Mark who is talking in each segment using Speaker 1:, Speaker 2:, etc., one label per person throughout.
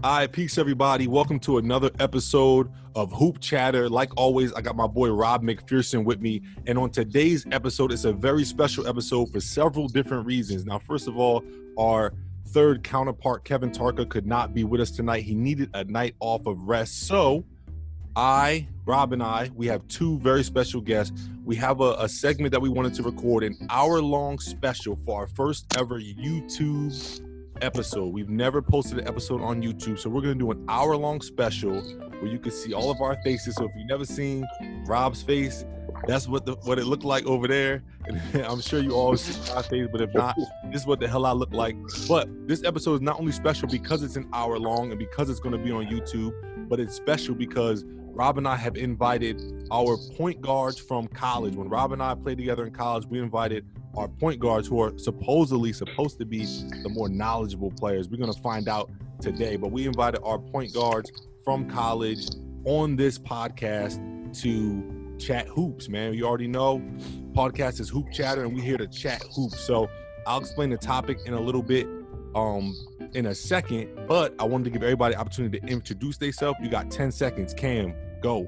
Speaker 1: All right, peace, everybody. Welcome to another episode of Hoop Chatter. Like always, I got my boy Rob McPherson with me. And on today's episode, it's a very special episode for several different reasons. Now, first of all, our third counterpart, Kevin Tarca, could not be with us tonight. He needed a night off of rest. So Rob and I, we have two very special guests. We have a segment that we wanted to record, an hour-long special for our first ever YouTube episode. We've never posted an episode on YouTube, so we're going to do an hour-long special where you can see all of our faces. So if you've never seen Rob's face, that's what it looked like over there. And I'm sure you all see my face, but if not, this is what the hell I look like. But this episode is not only special because it's an hour long and because it's going to be on YouTube, but it's special because Rob and I have invited our point guards from college. When Rob and I played together in college, we invited our point guards who are supposed to be the more knowledgeable players. We're going to find out today, but we invited our point guards from college on this podcast to chat hoops, man. You already know, podcast is Hoop Chatter, and we're here to chat hoops. So I'll explain the topic in a little bit in a second, but I wanted to give everybody the opportunity to introduce themselves. You got 10 seconds. Cam, go.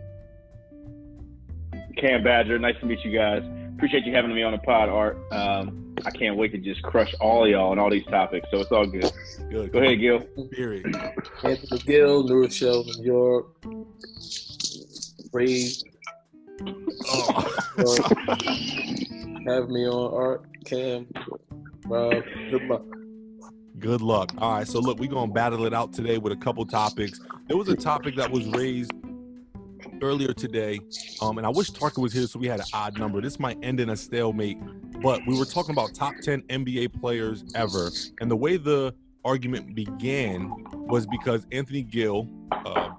Speaker 2: Cam Badger, nice to meet you guys. Appreciate you having me on the pod, Art. I can't wait to just crush all y'all on all these topics, so it's all good.
Speaker 1: Good.
Speaker 2: Go ahead, Gill.
Speaker 1: Period.
Speaker 3: Anthony Gill, New Rochelle, New York. Brave. Have me on, Art, Cam, Rob. Good luck.
Speaker 1: Good luck. All right, so look, we're going to battle it out today with a couple topics. There was a topic that was raised earlier today, and I wish Tarka was here so we had an odd number. This might end in a stalemate, but we were talking about top 10 NBA players ever, and the way the argument began was because Anthony Gill,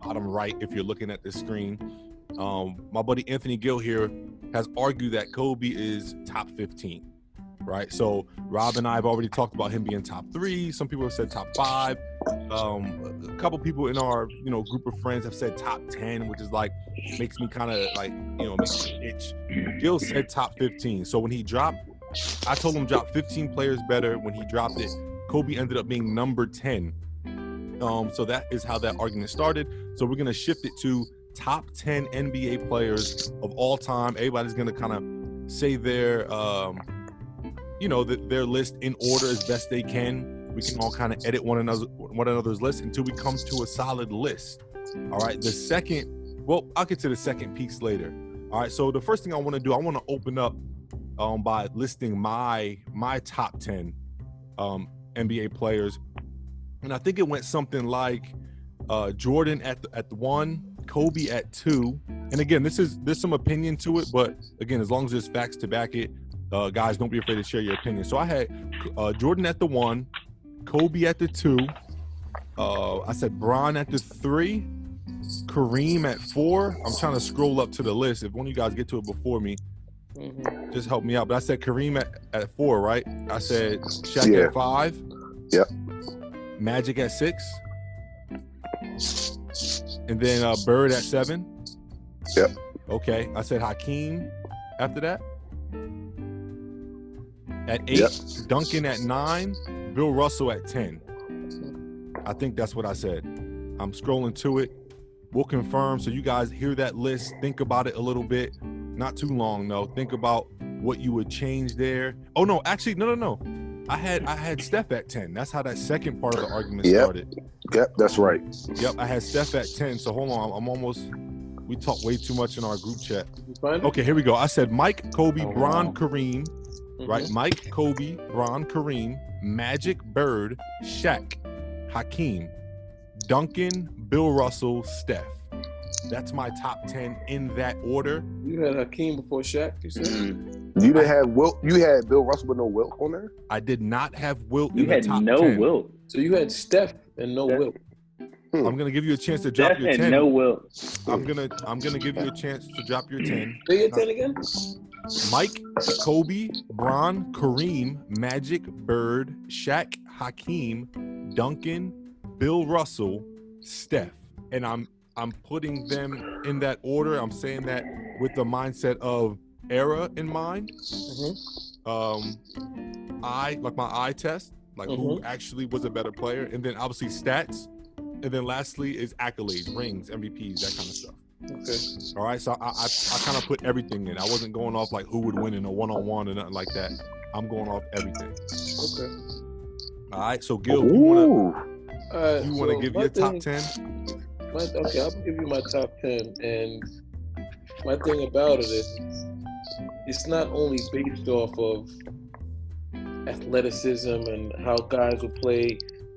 Speaker 1: bottom right if you're looking at the screen, my buddy Anthony Gill here has argued that Kobe is top 15. Right, so Rob and I have already talked about him being top 3. Some people have said top 5. A couple people in our group of friends have said top 10, which is like makes me kind of like makes me itch. Gill said top 15. So when he dropped, I told him drop 15 players better. When he dropped it, Kobe ended up being number 10. So that is how that argument started. So we're gonna shift it to top 10 NBA players of all time. Everybody's gonna kind of say their their list in order as best they can. We can all kind of edit one another's list until we come to a solid list. All right. I'll get to the second piece later. All right. So the first thing I want to do, I want to open up by listing my top 10 NBA players, and I think it went something like Jordan at the 1, Kobe at 2, and again, there's some opinion to it, but again, as long as there's facts to back it. Guys, don't be afraid to share your opinion. So I had Jordan at the 1, Kobe at the 2. I said Bron at the 3, Kareem at 4. I'm trying to scroll up to the list. If one of you guys get to it before me, just help me out. But I said Kareem at 4, right? I said Shaq at 5.
Speaker 4: Yep.
Speaker 1: Magic at 6. And then Bird at 7.
Speaker 4: Yep.
Speaker 1: Okay. I said Hakeem after that. At 8,
Speaker 4: yep.
Speaker 1: Duncan at 9, Bill Russell at 10. I think that's what I said. I'm scrolling to it. We'll confirm. So you guys hear that list. Think about it a little bit. Not too long, though. Think about what you would change there. Oh, no. Actually, no. I had Steph at 10. That's how that second part of the argument started.
Speaker 4: Yep, that's right.
Speaker 1: Yep, I had Steph at 10. So hold on. We talk way too much in our group chat. Okay, here we go. I said Mike, Kobe, Bron, Kareem. Right, Mike, Kobe, Bron, Kareem, Magic, Bird, Shaq, Hakeem, Duncan, Bill Russell, Steph. That's my top 10 in that order.
Speaker 3: You had Hakeem before Shaq, you said?
Speaker 4: You didn't have Wilt. You had Bill Russell with no Wilt on there?
Speaker 1: I did not have Wilt
Speaker 2: in the top 10. You had no Wilt.
Speaker 3: So you had Steph and no Wilt.
Speaker 1: I'm gonna give you a chance to drop your 10.
Speaker 2: No Wilt.
Speaker 1: I'm gonna give you a chance to drop your 10.
Speaker 3: Say your 10 again.
Speaker 1: Mike, Kobe, Bron, Kareem, Magic, Bird, Shaq, Hakeem, Duncan, Bill Russell, Steph. And I'm putting them in that order. I'm saying that with the mindset of era in mind. My eye test, who actually was a better player, and then obviously stats And then lastly is accolades, rings, MVPs, that kind of stuff.
Speaker 3: Okay.
Speaker 1: All right, so I kind of put everything in. I wasn't going off like who would win in a one-on-one or nothing like that. I'm going off everything.
Speaker 3: Okay.
Speaker 1: All right, so Gill, you want to give your top 10?
Speaker 3: Okay, I'll give you my top 10. And my thing about it is, it's not only based off of athleticism and how guys will play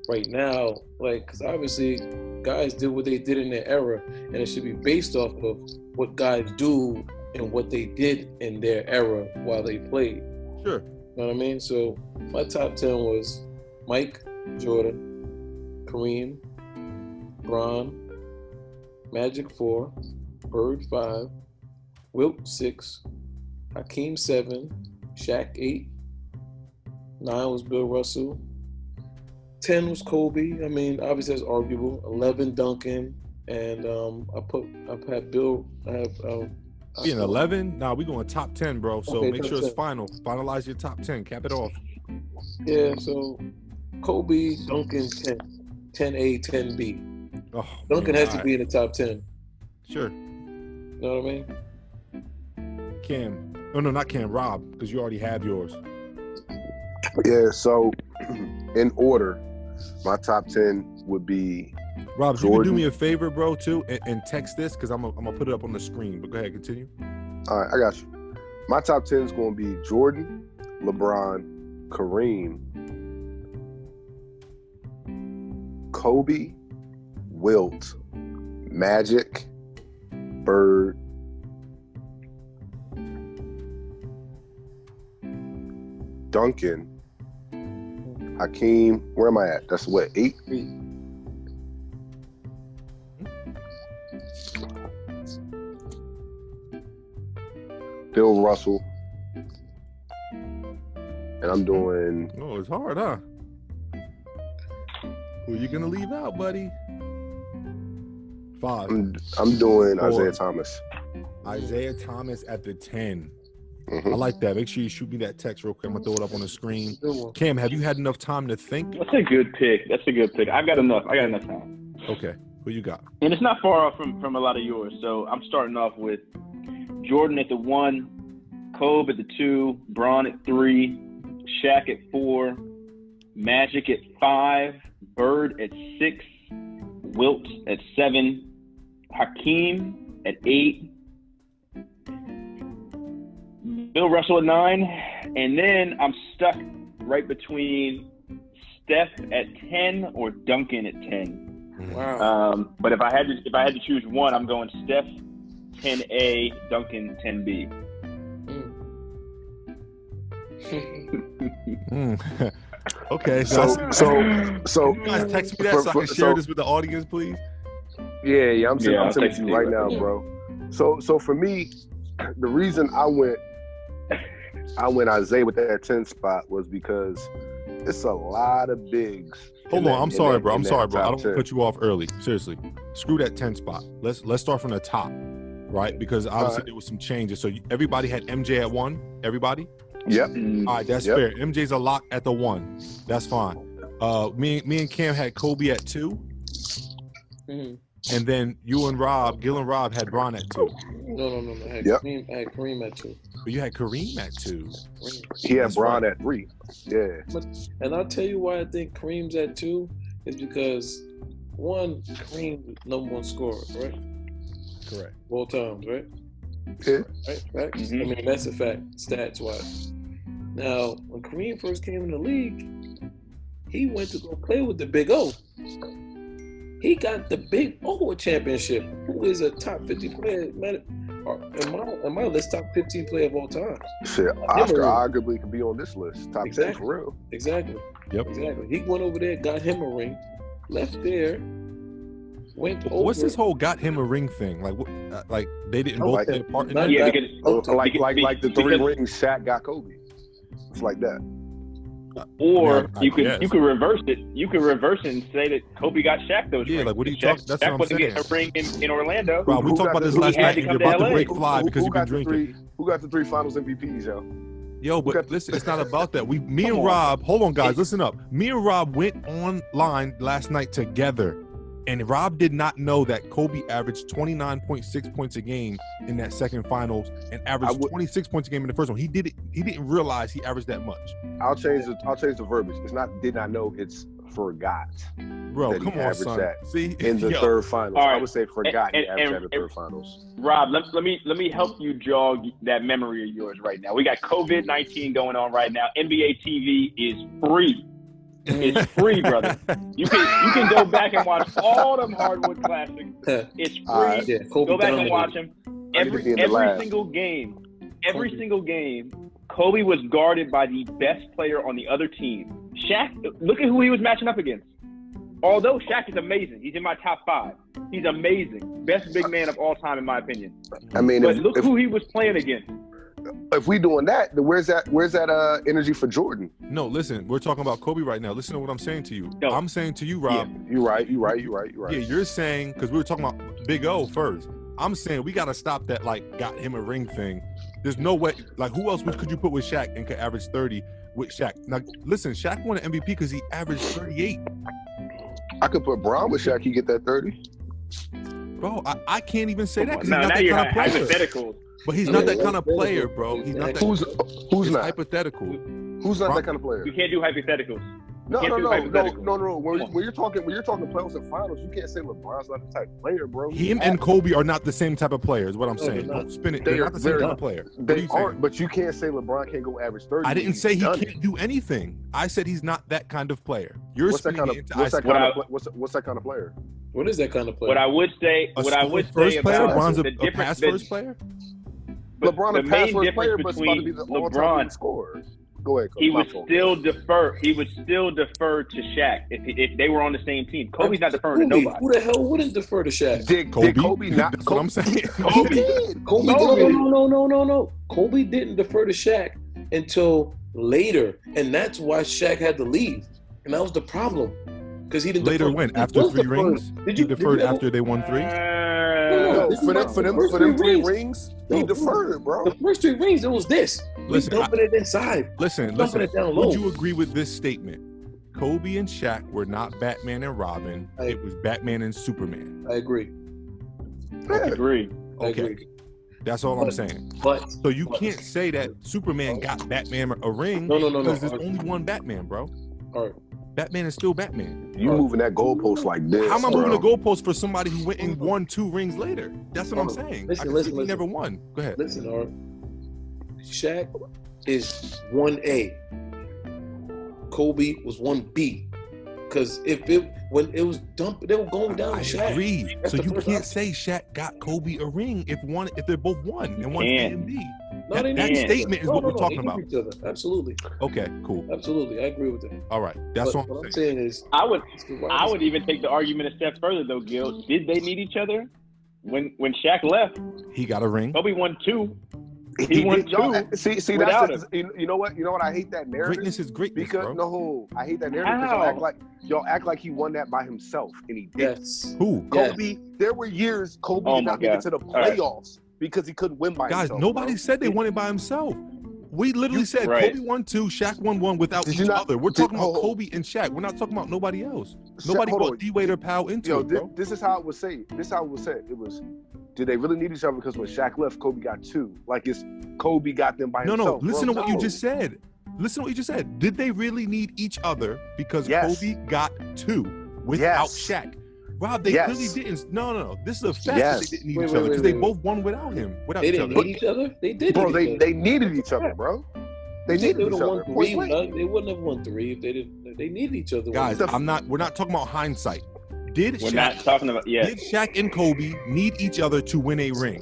Speaker 3: right now, like, because obviously guys did what they did in their era, and it should be based off of what guys do and what they did in their era while they played.
Speaker 1: Sure.
Speaker 3: You know what I mean? So my top 10 was Mike, Jordan, Kareem, Bron, Magic 4, Bird 5, Wilt 6, Hakeem 7, Shaq 8, 9 was Bill Russell, 10 was Kobe. I mean, obviously that's arguable. 11 Duncan, and I had Bill. I have.
Speaker 1: Being 11? Nah, we going top 10, bro. So
Speaker 3: Okay,
Speaker 1: make
Speaker 3: top
Speaker 1: sure it's
Speaker 3: 10.
Speaker 1: final. Finalize your top 10. Cap it off.
Speaker 3: Yeah. So Kobe, Duncan, 10, 10A, 10B.
Speaker 1: Oh,
Speaker 3: Duncan
Speaker 1: man,
Speaker 3: has to be in the top 10.
Speaker 1: Sure.
Speaker 3: You know what I mean?
Speaker 1: Cam. Oh no, not Cam. Rob, because you already have yours.
Speaker 4: Yeah, so in order, my top 10 would be
Speaker 1: Rob, you can
Speaker 4: Jordan.
Speaker 1: do me a favor, bro, too, and text this because I'm gonna put it up on the screen. But go ahead, continue.
Speaker 4: All right, I got you. My top 10 is going to be Jordan, LeBron, Kareem, Kobe, Wilt, Magic, Bird, Duncan, Hakeem. Where am I at? That's what, 8? Bill Russell. And I'm doing
Speaker 1: Oh, it's hard, huh? Who you gonna leave out, buddy? 5.
Speaker 4: I'm doing
Speaker 1: 4.
Speaker 4: Isaiah Thomas.
Speaker 1: Isaiah Thomas at the 10.
Speaker 4: Mhm.
Speaker 1: I like that. Make sure you shoot me that text real quick. I'm gonna throw it up on the screen.
Speaker 3: Good one.
Speaker 1: Cam, have you had enough time to think?
Speaker 2: That's a good pick. I've got enough. I got enough time.
Speaker 1: Okay, who you got?
Speaker 2: And it's not far off from a lot of yours. So I'm starting off with Jordan at the 1, Kobe at the 2, Bron at 3, Shaq at 4, Magic at 5, Bird at 6, Wilt at 7, Hakeem at 8, Bill Russell at 9, and then I'm stuck right between Steph at 10 or Duncan at 10.
Speaker 3: Wow.
Speaker 2: But if I had to choose one, I'm going Steph 10A, Duncan 10B.
Speaker 1: Okay,
Speaker 4: So
Speaker 1: you guys text me that so I can share this with the audience, please.
Speaker 4: Yeah, I'm
Speaker 2: Yeah, I'll
Speaker 4: sending it
Speaker 2: text
Speaker 4: to
Speaker 2: you
Speaker 4: you right
Speaker 2: right
Speaker 4: now, bro. So for me, the reason I went Isaiah with that 10 spot was because it's a lot of bigs.
Speaker 1: Hold on, I'm sorry, bro. I don't want to cut you off early. Seriously, screw that 10 spot. Let's start from the top, right? Because obviously there was some changes. So everybody had MJ at 1. Everybody.
Speaker 4: Yep.
Speaker 1: All right, that's fair. MJ's a lock at the 1. That's fine. Me and Cam had Kobe at 2. And then you and Rob, Gill and Rob had Bron at 2.
Speaker 3: No. I had Kareem at 2.
Speaker 1: But you had Kareem at 2.
Speaker 4: He had
Speaker 1: That's
Speaker 4: Bron
Speaker 1: right.
Speaker 4: at 3. Yeah.
Speaker 3: And I'll tell you why I think Kareem's at 2 is because, one, Kareem's #1 scorer, right?
Speaker 1: Correct.
Speaker 3: Of all times, right?
Speaker 4: Yeah.
Speaker 3: Right? Facts?
Speaker 2: Mhm.
Speaker 3: I mean, that's a fact, stats-wise. Now, when Kareem first came in the league, he went to go play with the Big O. He got the Big O championship, who is a top 50 player, man, in my list, top 15 player of all time.
Speaker 4: Shit, Oscar arguably could be on this list. Top 10 for real.
Speaker 3: Exactly.
Speaker 1: Yep.
Speaker 3: Exactly. He went over there, got him a ring, left there, went over.
Speaker 1: What's this whole got him a ring thing? Like, what, like they didn't both
Speaker 4: like-
Speaker 1: play a part in
Speaker 3: not
Speaker 1: that?
Speaker 2: Yeah,
Speaker 3: that-
Speaker 2: because
Speaker 4: Like the 3
Speaker 2: because-
Speaker 4: rings Shaq got Kobe. It's like that.
Speaker 2: Or
Speaker 1: I
Speaker 2: you could
Speaker 1: guess.
Speaker 2: reverse it. You could reverse it and say that Kobe got Shaq those
Speaker 1: Yeah,
Speaker 2: rings.
Speaker 1: like, what are you
Speaker 2: Shaq,
Speaker 1: talking- that's what
Speaker 2: Shaq
Speaker 1: I'm
Speaker 2: wasn't getting a
Speaker 1: saying.
Speaker 2: ring in Orlando.
Speaker 1: Rob, we
Speaker 4: Who
Speaker 1: talked
Speaker 4: got
Speaker 1: about this
Speaker 4: the-
Speaker 1: last
Speaker 2: he had
Speaker 1: night,
Speaker 2: to
Speaker 1: and
Speaker 2: come
Speaker 1: you're
Speaker 2: to
Speaker 1: about to
Speaker 2: LA.
Speaker 1: break fly because you've been
Speaker 4: got the
Speaker 1: drinking.
Speaker 4: Who got the 3 Finals MVPs, yo?
Speaker 1: Yo, but
Speaker 4: got-
Speaker 1: listen, it's not about that. Me
Speaker 2: Come
Speaker 1: and
Speaker 2: on.
Speaker 1: Rob, hold on, guys, listen up. Me and Rob went online last night together And Rob did not know that Kobe averaged 29.6 points a game in that second finals and averaged 26 points a game in the first one. He didn't realize he averaged that much.
Speaker 4: I'll change the verbiage. It's not did not know, it's forgot.
Speaker 1: Bro,
Speaker 4: that
Speaker 1: come
Speaker 4: he
Speaker 1: on,
Speaker 4: averaged
Speaker 1: son.
Speaker 4: that
Speaker 1: See?
Speaker 4: in the third finals.
Speaker 2: All right.
Speaker 4: I would say forgot he averaged that in the third finals.
Speaker 2: Rob, let me help you jog that memory of yours right now. We got COVID-19 going on right now. NBA TV is free. It's free, brother. You can go back and watch all them hardwood classics. It's free. Go back and watch them. Every single game. Every single game, Kobe was guarded by the best player on the other team. Shaq, look at who he was matching up against. Although Shaq is amazing, he's in my top 5. He's amazing, best big man of all time in my opinion.
Speaker 4: I mean,
Speaker 2: but look who he was playing against.
Speaker 4: If we doing that, then where's that energy for Jordan?
Speaker 1: No, listen, we're talking about Kobe right now. Listen to what I'm saying to you.
Speaker 2: No.
Speaker 1: I'm saying to you, Rob.
Speaker 4: Yeah, you're right.
Speaker 1: Yeah, you're saying, because we were talking about Big O first. I'm saying we got to stop that, like, got him a ring thing. There's no way, like, who else could you put with Shaq and could average 30 with Shaq? Now, listen, Shaq won an MVP because he averaged 38.
Speaker 4: I could put Bron with Shaq, he get that 30.
Speaker 1: Bro, I can't even say that because
Speaker 2: now,
Speaker 1: he's not that kind of player.
Speaker 2: Hypothetical.
Speaker 1: But he's not that kind of player, bro. He's not that.
Speaker 4: Who's not?
Speaker 1: Hypothetical.
Speaker 4: Who's not that kind of player?
Speaker 2: You can't do hypotheticals.
Speaker 4: No. When you're talking playoffs and finals, you can't say LeBron's not the type of player, bro.
Speaker 1: Him and Kobe are not the same type of player, is what I'm saying. Don't spin it. They're not the same type of player.
Speaker 4: They aren't, but you can't say LeBron can't go average 30.
Speaker 1: I didn't say he can't do anything. I said he's not that kind of player. You're
Speaker 4: what's that kind of player?
Speaker 3: What is that kind of player?
Speaker 2: What I would say about
Speaker 1: Bron's
Speaker 2: the difference
Speaker 1: pass first player.
Speaker 4: LeBron a pass first player, but it's about to be the all-time
Speaker 2: LeBron
Speaker 4: scorer. Go ahead.
Speaker 2: He would still defer to Shaq if they were on the same team. Kobe's not deferring to nobody.
Speaker 3: Who the hell wouldn't defer to Shaq?
Speaker 4: Did Kobe not?
Speaker 1: That's what I'm saying.
Speaker 4: Kobe did.
Speaker 3: No. Kobe didn't defer to Shaq until later, and that's why Shaq had to leave, and that was the problem because he didn't.
Speaker 1: Later when? After 3 rings? He deferred after they won 3?
Speaker 3: No,
Speaker 4: for them 3 rings, he deferred, bro.
Speaker 3: The first 3 rings, it was this.
Speaker 1: Listen,
Speaker 3: dumping it inside.
Speaker 1: Listen.
Speaker 3: It down low.
Speaker 1: Would you agree with this statement? Kobe and Shaq were not Batman and Robin. It was Batman and Superman.
Speaker 3: I agree.
Speaker 2: I agree.
Speaker 1: Okay. That's all I'm saying. So you can't say that Superman got Batman a ring because there's only one Batman, bro.
Speaker 3: All right.
Speaker 1: Batman is still Batman.
Speaker 4: You moving that goalpost like this?
Speaker 1: How am I moving the goalpost for somebody who went and won 2 rings later? That's what I'm saying. Listen. He never won. Go ahead.
Speaker 3: Listen, Art. Shaq is 1A. Kobe was 1B. Because when it was dumped, they were going down to Shaq.
Speaker 1: I agree. So you can't say Shaq got Kobe a ring if they're both one and one A and B.
Speaker 3: No,
Speaker 1: that statement is what we're talking about.
Speaker 3: Each other. Absolutely.
Speaker 1: Okay, cool.
Speaker 3: Absolutely, I agree with that.
Speaker 1: All right, that's what I'm saying.
Speaker 3: Is
Speaker 2: I would even take the argument a step further though, Gill. Did they need each other? When Shaq left,
Speaker 1: he got a ring.
Speaker 2: Kobe won 2. He won 2.
Speaker 4: See, that's you know what? I hate that narrative.
Speaker 1: Greatness is greatness,
Speaker 4: because
Speaker 1: bro.
Speaker 4: I hate that narrative because y'all act like he won that by himself, and he didn't.
Speaker 3: Yes.
Speaker 1: Who?
Speaker 4: Kobe. Yes. There were years Kobe did not make it to the playoffs because he couldn't win by himself.
Speaker 1: Guys, nobody said they won it by himself. We literally said Kobe won 2, Shaq won 1 without each other. We're talking about Kobe and Shaq. We're not talking about nobody else. Nobody brought D-Wade or Powell into it, bro.
Speaker 4: This is how it was said. It was, did they really need each other? Because when Shaq left, Kobe got 2. Like, it's Kobe got them by himself.
Speaker 1: No, listen to what you just said. Listen to what you just said. Did they really need each other because Kobe got 2 without Shaq? Rob, they clearly didn't. No. This is a fact that they didn't need each other because they both won without him.
Speaker 3: They didn't need each other? They did.
Speaker 4: Bro, they needed each other, bro. They needed each other.
Speaker 3: They wouldn't have won 3 if they didn't. They needed each other.
Speaker 1: Guys, we're not talking about hindsight. Did Shaq and Kobe need each other to win a ring?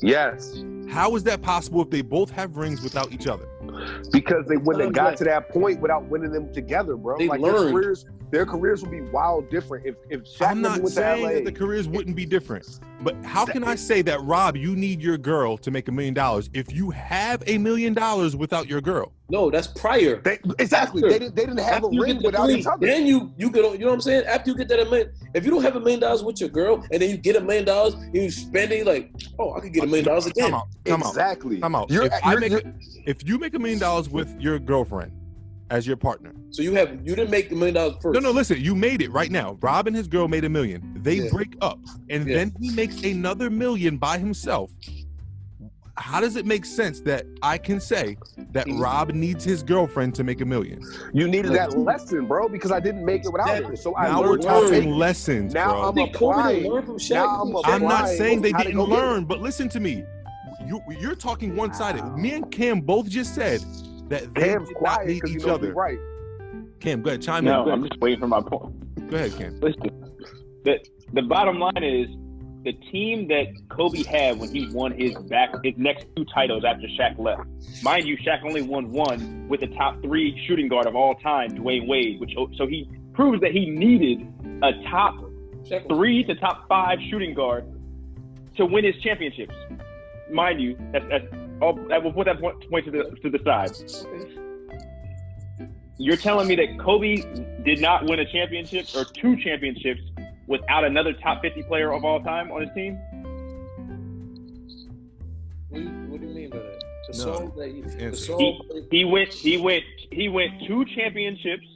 Speaker 4: Yes.
Speaker 1: How is that possible if they both have rings without each other?
Speaker 4: Because they wouldn't have got to that point without winning them together, bro.
Speaker 3: They learned.
Speaker 4: Their careers would be wild different if Shaq
Speaker 1: I'm not
Speaker 4: went
Speaker 1: saying
Speaker 4: to LA.
Speaker 1: that the careers wouldn't be different, but how can I say that, Rob, you need your girl to make $1 million if you have $1 million without your girl?
Speaker 3: No, that's prior.
Speaker 4: Exactly. They didn't have a ring without each other.
Speaker 3: Then you get on, you know what I'm saying? After you get that $1 million, if you don't have $1 million with your girl and then you get $1 million and you spend it, like, oh, I could get $1 million again.
Speaker 4: Exactly.
Speaker 1: If you make $1 million with your girlfriend as your partner,
Speaker 3: So you didn't make the $1 million first.
Speaker 1: No, listen, you made it right now. Rob and his girl made $1 million. They break up, and then he makes another $1 million by himself. How does it make sense that I can say that Rob needs his girlfriend to make $1 million?
Speaker 4: You needed that lesson, bro, because I didn't make it without her. So
Speaker 1: now we're talking lessons,
Speaker 4: now
Speaker 1: bro.
Speaker 4: I'm applying.
Speaker 1: I'm not saying they didn't learn, but listen to me. You're talking one-sided. Me and Cam both just said that they did not need each other. Right. Cam, go ahead, chime in.
Speaker 2: No, I'm just waiting for my point.
Speaker 1: Go ahead, Cam.
Speaker 2: Listen, the bottom line is the team that Kobe had when he won his next 2 titles after Shaq left. Mind you, Shaq only won 1 with the top 3 shooting guard of all time, Dwayne Wade, so he proves that he needed a top 3 to top 5 shooting guard to win his championships. Mind you, we'll put that point to the side. You're telling me that Kobe did not win a championship or 2 championships without another top 50 player of all time on his team?
Speaker 3: What do you mean by that?
Speaker 2: He went 2 championships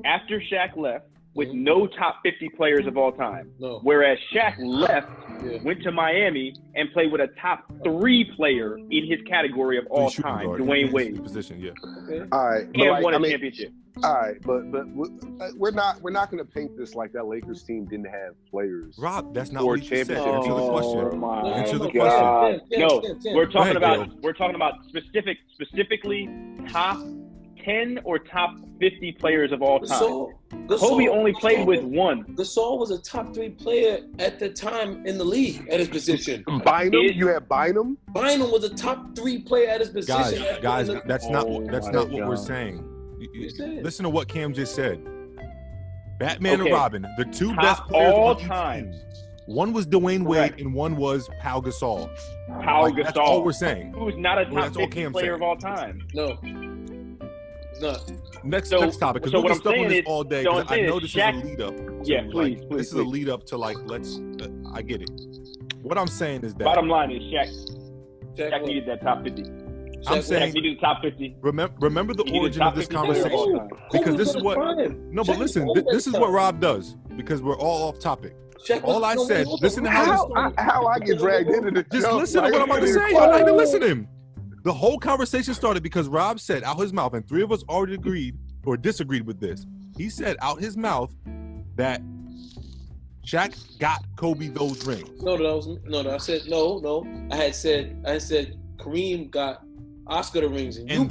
Speaker 2: after Shaq left with no top 50 players of all time.
Speaker 3: No.
Speaker 2: Whereas Shaq left, went to Miami, and played with a top 3 player in his category of all time, Dwayne Wade.
Speaker 1: Position,
Speaker 3: Okay.
Speaker 4: All right,
Speaker 2: and won a championship.
Speaker 4: All right, but we're not going to paint this like that Lakers team didn't have players.
Speaker 1: Rob, that's not what you said. Answer the question.
Speaker 2: Answer
Speaker 1: the question.
Speaker 2: No, we're talking about specifically top 10 or top 50 players of all time. Kobe only played with 1.
Speaker 3: Gasol was a top 3 player at the time in the league at his position.
Speaker 4: Bynum, you had Bynum.
Speaker 3: Bynum was a top 3 player at his position.
Speaker 1: Guys, that's not what we're saying. Listen to what Cam just said. Batman and Robin, the 2 best players
Speaker 2: all
Speaker 1: on each
Speaker 2: time.
Speaker 1: team. One was Dwayne Wade and one was Pau Gasol. That's all we're saying.
Speaker 2: Who's not a top 50 player of all time.
Speaker 3: No. Not.
Speaker 1: Next topic, because we'll be stuck on this all day. Because I know this is a lead up.
Speaker 2: Please.
Speaker 1: This is a lead up to I get it. What I'm saying is that
Speaker 2: bottom line is Shaq needed that top 50.
Speaker 1: I'm saying
Speaker 2: Shaq needed the top 50.
Speaker 1: Remember the origin of this conversation, because this is what. No, but listen, this is what Rob does, because we're all off topic. All I said. Listen to how
Speaker 4: I get dragged into this.
Speaker 1: Just listen to what I'm about to say. Y'all not even listen to him. The whole conversation started because Rob said out his mouth, and 3 of us already agreed or disagreed with this. He said out his mouth that Shaq got Kobe those rings.
Speaker 3: No. I said no. I said Kareem got Oscar the rings,
Speaker 1: and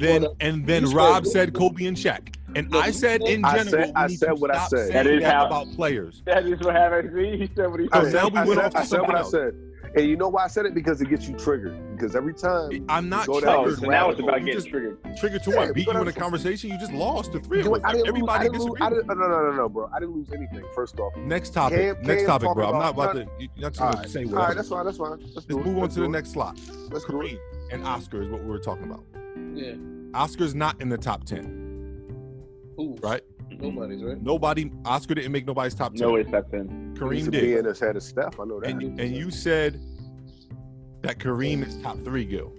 Speaker 1: then Rob said Kobe and Shaq. And I said in general,
Speaker 4: I said what I said.
Speaker 1: That is how about players.
Speaker 2: That is what happened. He said what he said.
Speaker 4: I said what I said. And you know why I said it? Because it gets you triggered. Because every time
Speaker 1: I'm not triggered.
Speaker 2: So now it's about getting triggered.
Speaker 1: Triggered to what? Beat you in a conversation? You just lost to 3 of us. Everybody disagreed.
Speaker 4: No, bro. I didn't lose anything. First off.
Speaker 1: Next topic, bro. I'm not about to. You're not going to say whatever.
Speaker 4: All right, that's fine.
Speaker 1: Let's move on to the next slot. Kareem and Oscar is what we were talking about.
Speaker 3: Yeah.
Speaker 1: Oscar's not in the top 10.
Speaker 3: Who?
Speaker 1: Right?
Speaker 3: Nobody's, right?
Speaker 1: Nobody. Oscar didn't make nobody's top 10.
Speaker 2: No, it's top 10.
Speaker 1: Kareem did.
Speaker 4: And has had a Steph. I know that.
Speaker 1: And you said that Kareem is top 3, Gill.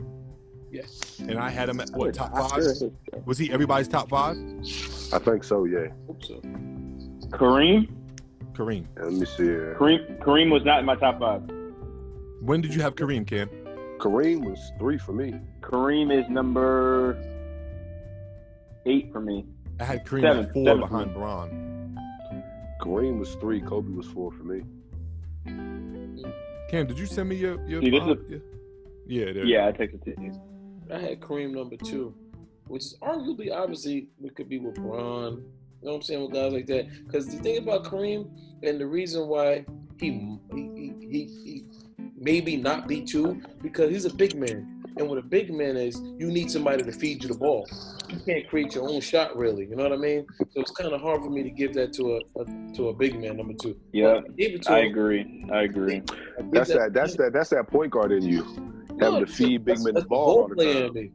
Speaker 3: Yes.
Speaker 1: And I had him at what, top 5? Was he everybody's top 5?
Speaker 4: I think so. Yeah.
Speaker 3: Hope so.
Speaker 2: Kareem.
Speaker 4: Let me see.
Speaker 2: Kareem was not in my top 5.
Speaker 1: When did you have Kareem, Cam?
Speaker 4: Kareem was 3 for me.
Speaker 2: Kareem is number 8 for me.
Speaker 1: I had Kareem at 4 behind Bron.
Speaker 4: Kareem was 3. Kobe was 4 for me.
Speaker 1: Cam, did you send me your
Speaker 2: Yeah, I texted it to you.
Speaker 3: I had Kareem number 2, which is arguably, obviously, it could be with Bron. You know what I'm saying, with guys like that. Because the thing about Kareem, and the reason why he maybe not be 2, because he's a big man. And what a big man is, you need somebody to feed you the ball. You can't create your own shot, really. You know what I mean? So it's kind of hard for me to give that to a big man, number 2.
Speaker 2: Yeah, I agree.
Speaker 4: That's that point guard in you, having to feed big men the ball all the time.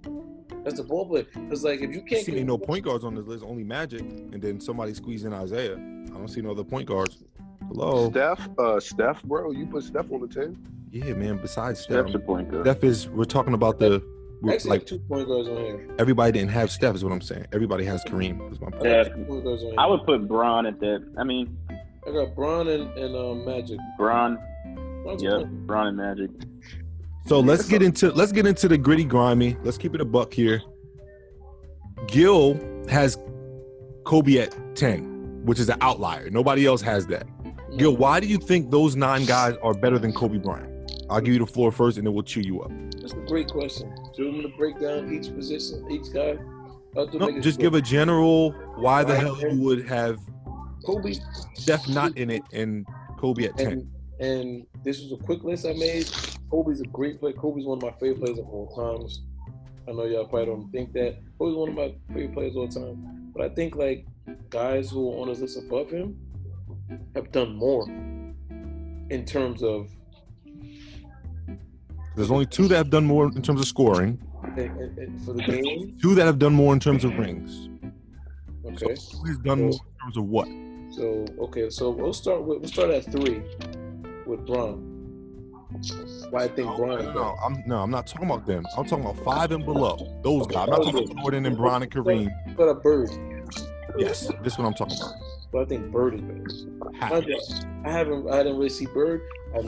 Speaker 3: That's the ball player. Because like if you can't
Speaker 1: see no point guards on this list, only Magic, and then somebody squeeze in Isaiah. I don't see no other point guards. Hello,
Speaker 4: Steph, bro, you put Steph on the 10.
Speaker 1: Yeah, man. Besides
Speaker 2: Steph's a point guard.
Speaker 1: Steph is. We're talking about the
Speaker 3: Actually,
Speaker 1: like
Speaker 3: have 2 point guards on here.
Speaker 1: everybody didn't have Steph, is what I'm saying. Everybody has Kareem. Is my point.
Speaker 2: Yeah.
Speaker 3: 2 point guards on here.
Speaker 2: I would put Bron at that. I mean,
Speaker 3: I got Bron and Magic.
Speaker 2: Bron.
Speaker 3: Bron's a
Speaker 2: Yep,
Speaker 3: point.
Speaker 2: Bron and Magic.
Speaker 1: So let's get into the gritty grimy. Let's keep it a buck here. Gill has Kobe at 10, which is an outlier. Nobody else has that. Gill, why do you think those 9 guys are better than Kobe Bryant? I'll give you the floor first, and then we'll chew you up.
Speaker 3: That's a great question. Do you want me to break down each position, each guy?
Speaker 1: No, just give a general why the hell you would have
Speaker 3: Kobe,
Speaker 1: Steph not in it and Kobe at 10.
Speaker 3: and this was a quick list I made. Kobe's a great player. Kobe's one of my favorite players of all times. I know y'all probably don't think that. Kobe's one of my favorite players of all time. But I think like guys who are on his list above him have done more in terms of.
Speaker 1: There's only 2 that have done more in terms of scoring.
Speaker 3: And for the game.
Speaker 1: 2 that have done more in terms of rings.
Speaker 3: Okay.
Speaker 1: So who's done more in terms of what?
Speaker 3: So okay, so we'll start at 3 with Bron. Why I think Bron is better.
Speaker 1: I'm not talking about them. I'm talking about 5 and below. Those guys. I'm not talking about Jordan and Bron and Kareem.
Speaker 3: But a Bird.
Speaker 1: Yes, this is what I'm talking about.
Speaker 3: But I think Bird is better.
Speaker 1: How?
Speaker 3: I didn't really see Bird. I've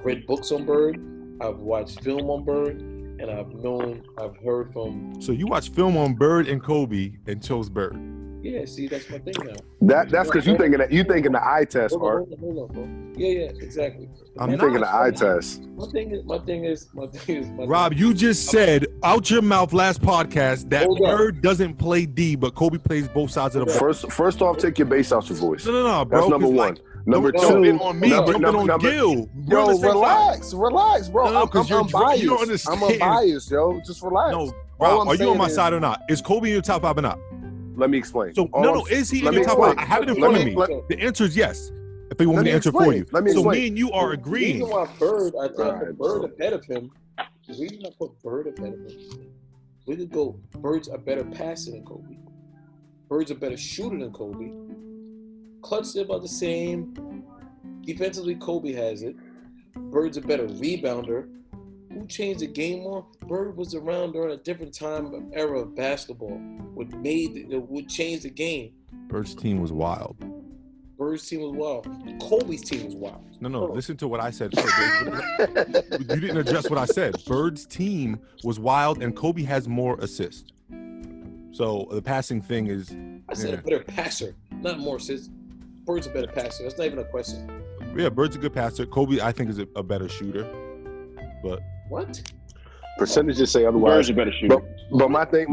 Speaker 3: read books on Bird. I've watched film on Bird, and I've heard from.
Speaker 1: So you watched film on Bird and Kobe and chose Bird.
Speaker 3: Yeah, see, that's my thing now.
Speaker 4: That's because you thinking the eye test, Art.
Speaker 3: Hold on, bro. Yeah, exactly.
Speaker 1: I'm
Speaker 4: You thinking the eye test.
Speaker 3: My thing is.
Speaker 1: Rob, you just said out your mouth last podcast that Bird doesn't play D, but Kobe plays both sides of the ball.
Speaker 4: First off, take your bass out your voice.
Speaker 1: No, bro.
Speaker 4: That's number 1. Number 2,
Speaker 1: jumping on me, jumping on Gill.
Speaker 4: Yo, relax, bro.
Speaker 1: No,
Speaker 4: I'm
Speaker 1: you don't
Speaker 4: biased.
Speaker 1: understand.
Speaker 4: I'm unbiased, yo. Just relax.
Speaker 1: No, Rob, are you on my side or not? Is Kobe in your top 5 or not?
Speaker 4: Let me explain.
Speaker 1: So is he in your top 5? I have it in front of me. The answer is yes. If you want me to answer for you. So me and you are agreeing.
Speaker 3: The reason why Bird, I think Bird ahead of him. The reason I put Bird ahead of him, we could go. Bird's a better passer than Kobe. Bird's a better shooter than Kobe. Clutch about the same. Defensively, Kobe has it. Bird's a better rebounder. Who changed the game more? Bird was around during a different era of basketball. Would change the game.
Speaker 1: Bird's team was wild.
Speaker 3: Bird's team was wild. Kobe's team was wild.
Speaker 1: No. Listen to what I said first. You didn't address what I said. Bird's team was wild, and Kobe has more assists. So the passing thing is.
Speaker 3: I said a better passer, not more assists. Bird's a better passer. That's not even a question.
Speaker 1: Yeah, Bird's a good passer. Kobe, I think, is a better shooter. But
Speaker 3: what?
Speaker 4: Percentages say otherwise.
Speaker 2: Bird's a better shooter.
Speaker 4: But my thing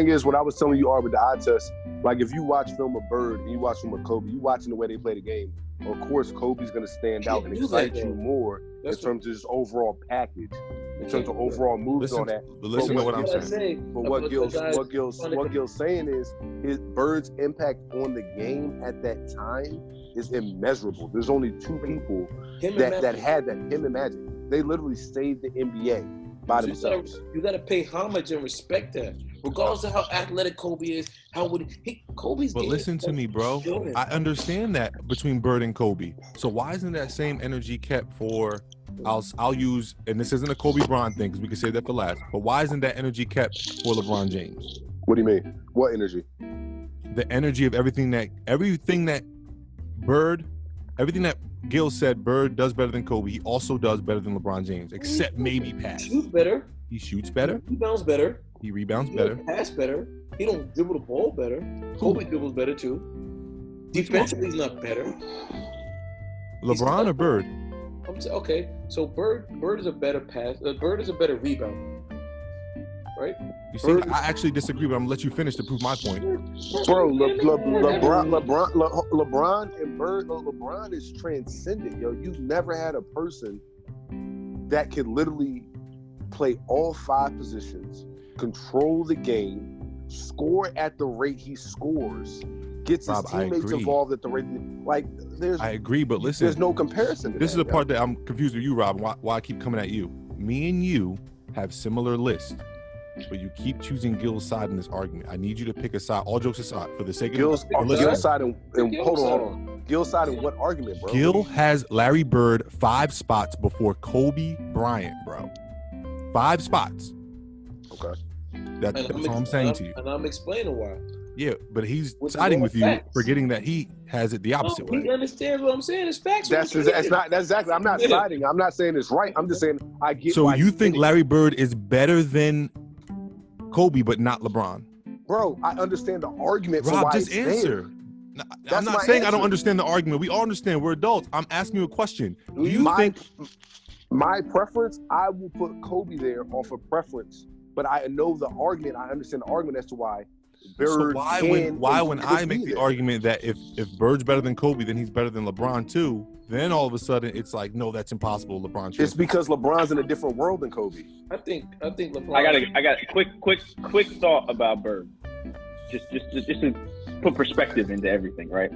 Speaker 4: is what I was telling you are with the eye test. Like if you watch film of Bird and you watch film of Kobe, you watching the way they play the game. Of course, Kobe's going to stand out and excite you more in terms of his overall package, in terms of overall moves on that.
Speaker 1: Listen to what I'm saying.
Speaker 4: But what Gill's saying is his Bird's impact on the game at that time is immeasurable. There's only 2 people that had that. Him and Magic. They literally saved the NBA by themselves.
Speaker 3: You got to pay homage and respect that. Regardless of how athletic Kobe is, Kobe's.
Speaker 1: But listen to me, bro. I understand that between Bird and Kobe. So why isn't that same energy kept for? I'll use, and this isn't a Kobe Bryant thing because we can save that for last. But why isn't that energy kept for LeBron James?
Speaker 4: What do you mean? What energy?
Speaker 1: The energy of everything that Gill said Bird does better than Kobe. He also does better than LeBron James, except maybe pass.
Speaker 3: He shoots better.
Speaker 1: He shoots better.
Speaker 3: He rebounds better.
Speaker 1: He rebounds better.
Speaker 3: Pass better. He don't dribble the ball better. Kobe dribbles better too. Defensively, he's not better.
Speaker 1: LeBron or Bird?
Speaker 3: Okay, so Bird is a better pass. Bird is a better rebounder, right?
Speaker 1: You see, I actually disagree, but I'm gonna let you finish to prove my point.
Speaker 4: Bro, LeBron and Bird. LeBron is transcendent, yo. You've never had a person that could literally play all 5 positions, control the game, score at the rate he scores, gets his teammates involved at the rate. I agree,
Speaker 1: but listen,
Speaker 4: there's no comparison.
Speaker 1: This is the part that I'm confused with you, Rob. Why I keep coming at you? Me and you have similar lists, but you keep choosing Gill's side in this argument. I need you to pick a side. All jokes aside, for the sake of
Speaker 4: Gill's side and hold on. Gill's side in what argument, bro?
Speaker 1: Gill has Larry Bird 5 spots before Kobe Bryant, bro. 5 spots.
Speaker 4: Okay.
Speaker 1: That's all I'm saying to you.
Speaker 3: And I'm explaining why.
Speaker 1: Yeah, but he's
Speaker 3: With
Speaker 1: siding with you,
Speaker 3: facts.
Speaker 1: forgetting that he has it the opposite
Speaker 3: He
Speaker 1: way.
Speaker 3: understands what I'm saying. It's facts.
Speaker 4: That's exactly. I'm not siding. I'm not saying it's right. I'm just saying I get.
Speaker 1: So
Speaker 4: why
Speaker 1: you
Speaker 4: he's
Speaker 1: think
Speaker 4: saying
Speaker 1: Larry Bird is better than Kobe, but not LeBron?
Speaker 4: Bro, I understand the argument for
Speaker 1: Rob,
Speaker 4: why
Speaker 1: just
Speaker 4: it's
Speaker 1: answer.
Speaker 4: there.
Speaker 1: I'm not
Speaker 4: my
Speaker 1: saying I
Speaker 4: answer.
Speaker 1: don't understand the argument. We all understand. We're adults. I'm asking you a question. Do you
Speaker 4: my,
Speaker 1: think
Speaker 4: my preference? I will put Kobe there off of preference, but I know the argument. I understand the argument as to why. Bird
Speaker 1: so? Why when I make the argument that if Bird's better than Kobe, then he's better than LeBron too? Then all of a sudden it's like, no, that's impossible. LeBron.
Speaker 4: It's because LeBron's in a different world than Kobe.
Speaker 3: I think LeBron.
Speaker 2: I got a quick thought about Bird. Just to put perspective into everything, right?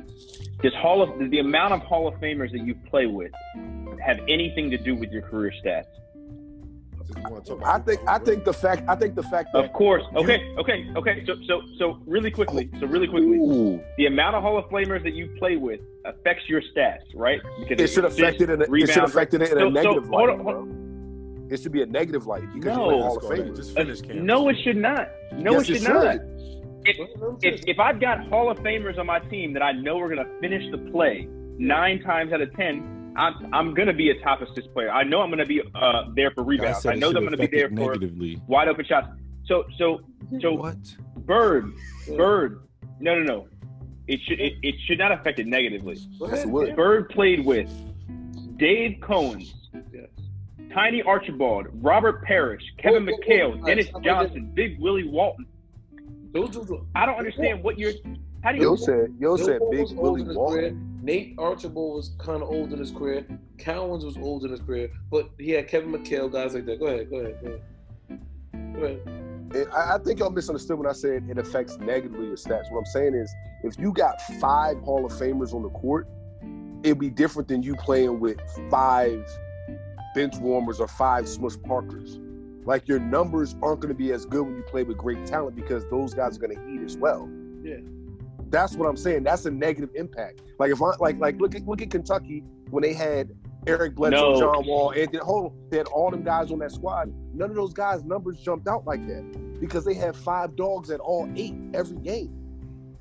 Speaker 2: The amount of Hall of Famers that you play with have anything to do with your career stats?
Speaker 4: I think the fact that
Speaker 2: of course. Okay. So really quickly.
Speaker 4: Ooh.
Speaker 2: The amount of Hall of Famers that you play with affects your stats, right? Because
Speaker 4: it should affect it in a negative light.
Speaker 2: Hold on.
Speaker 4: Bro. It should be a negative light because
Speaker 2: No.
Speaker 4: you're Hall of Famers.
Speaker 1: Just finish, Cam.
Speaker 2: No, it should not. No,
Speaker 4: Yes,
Speaker 2: it should not. If I've got Hall of Famers on my team that I know are going to finish the play 9 times out of 10, I'm going to be a top assist player. I know I'm going to be there for rebounds. I know that I'm going to be there for wide open shots. So
Speaker 1: what?
Speaker 2: Bird. No. It should not affect it negatively. Bird played with Dave Cohens, Tiny Archibald, Robert Parrish, Kevin McHale, Dennis Johnson, Big Willie Walton. I don't understand what you're. How do you?
Speaker 4: Yo said Big Willie Walton.
Speaker 3: Nate Archibald was kind of old in his career. Cowens was old in his career, but he had Kevin McHale, guys like that. Go ahead.
Speaker 4: I think y'all misunderstood when I said it affects negatively your stats. What I'm saying is, if you got 5 Hall of Famers on the court, it'd be different than you playing with 5 bench warmers or 5 Smush Parkers. Like, your numbers aren't going to be as good when you play with great talent because those guys are going to eat as well.
Speaker 3: Yeah.
Speaker 4: That's what I'm saying. That's a negative impact. Like, if I look at Kentucky when they had Eric Bledsoe, John Wall, Anthony. They had all them guys on that squad. None of those guys' numbers jumped out like that because they had 5 dogs at all 8 every game.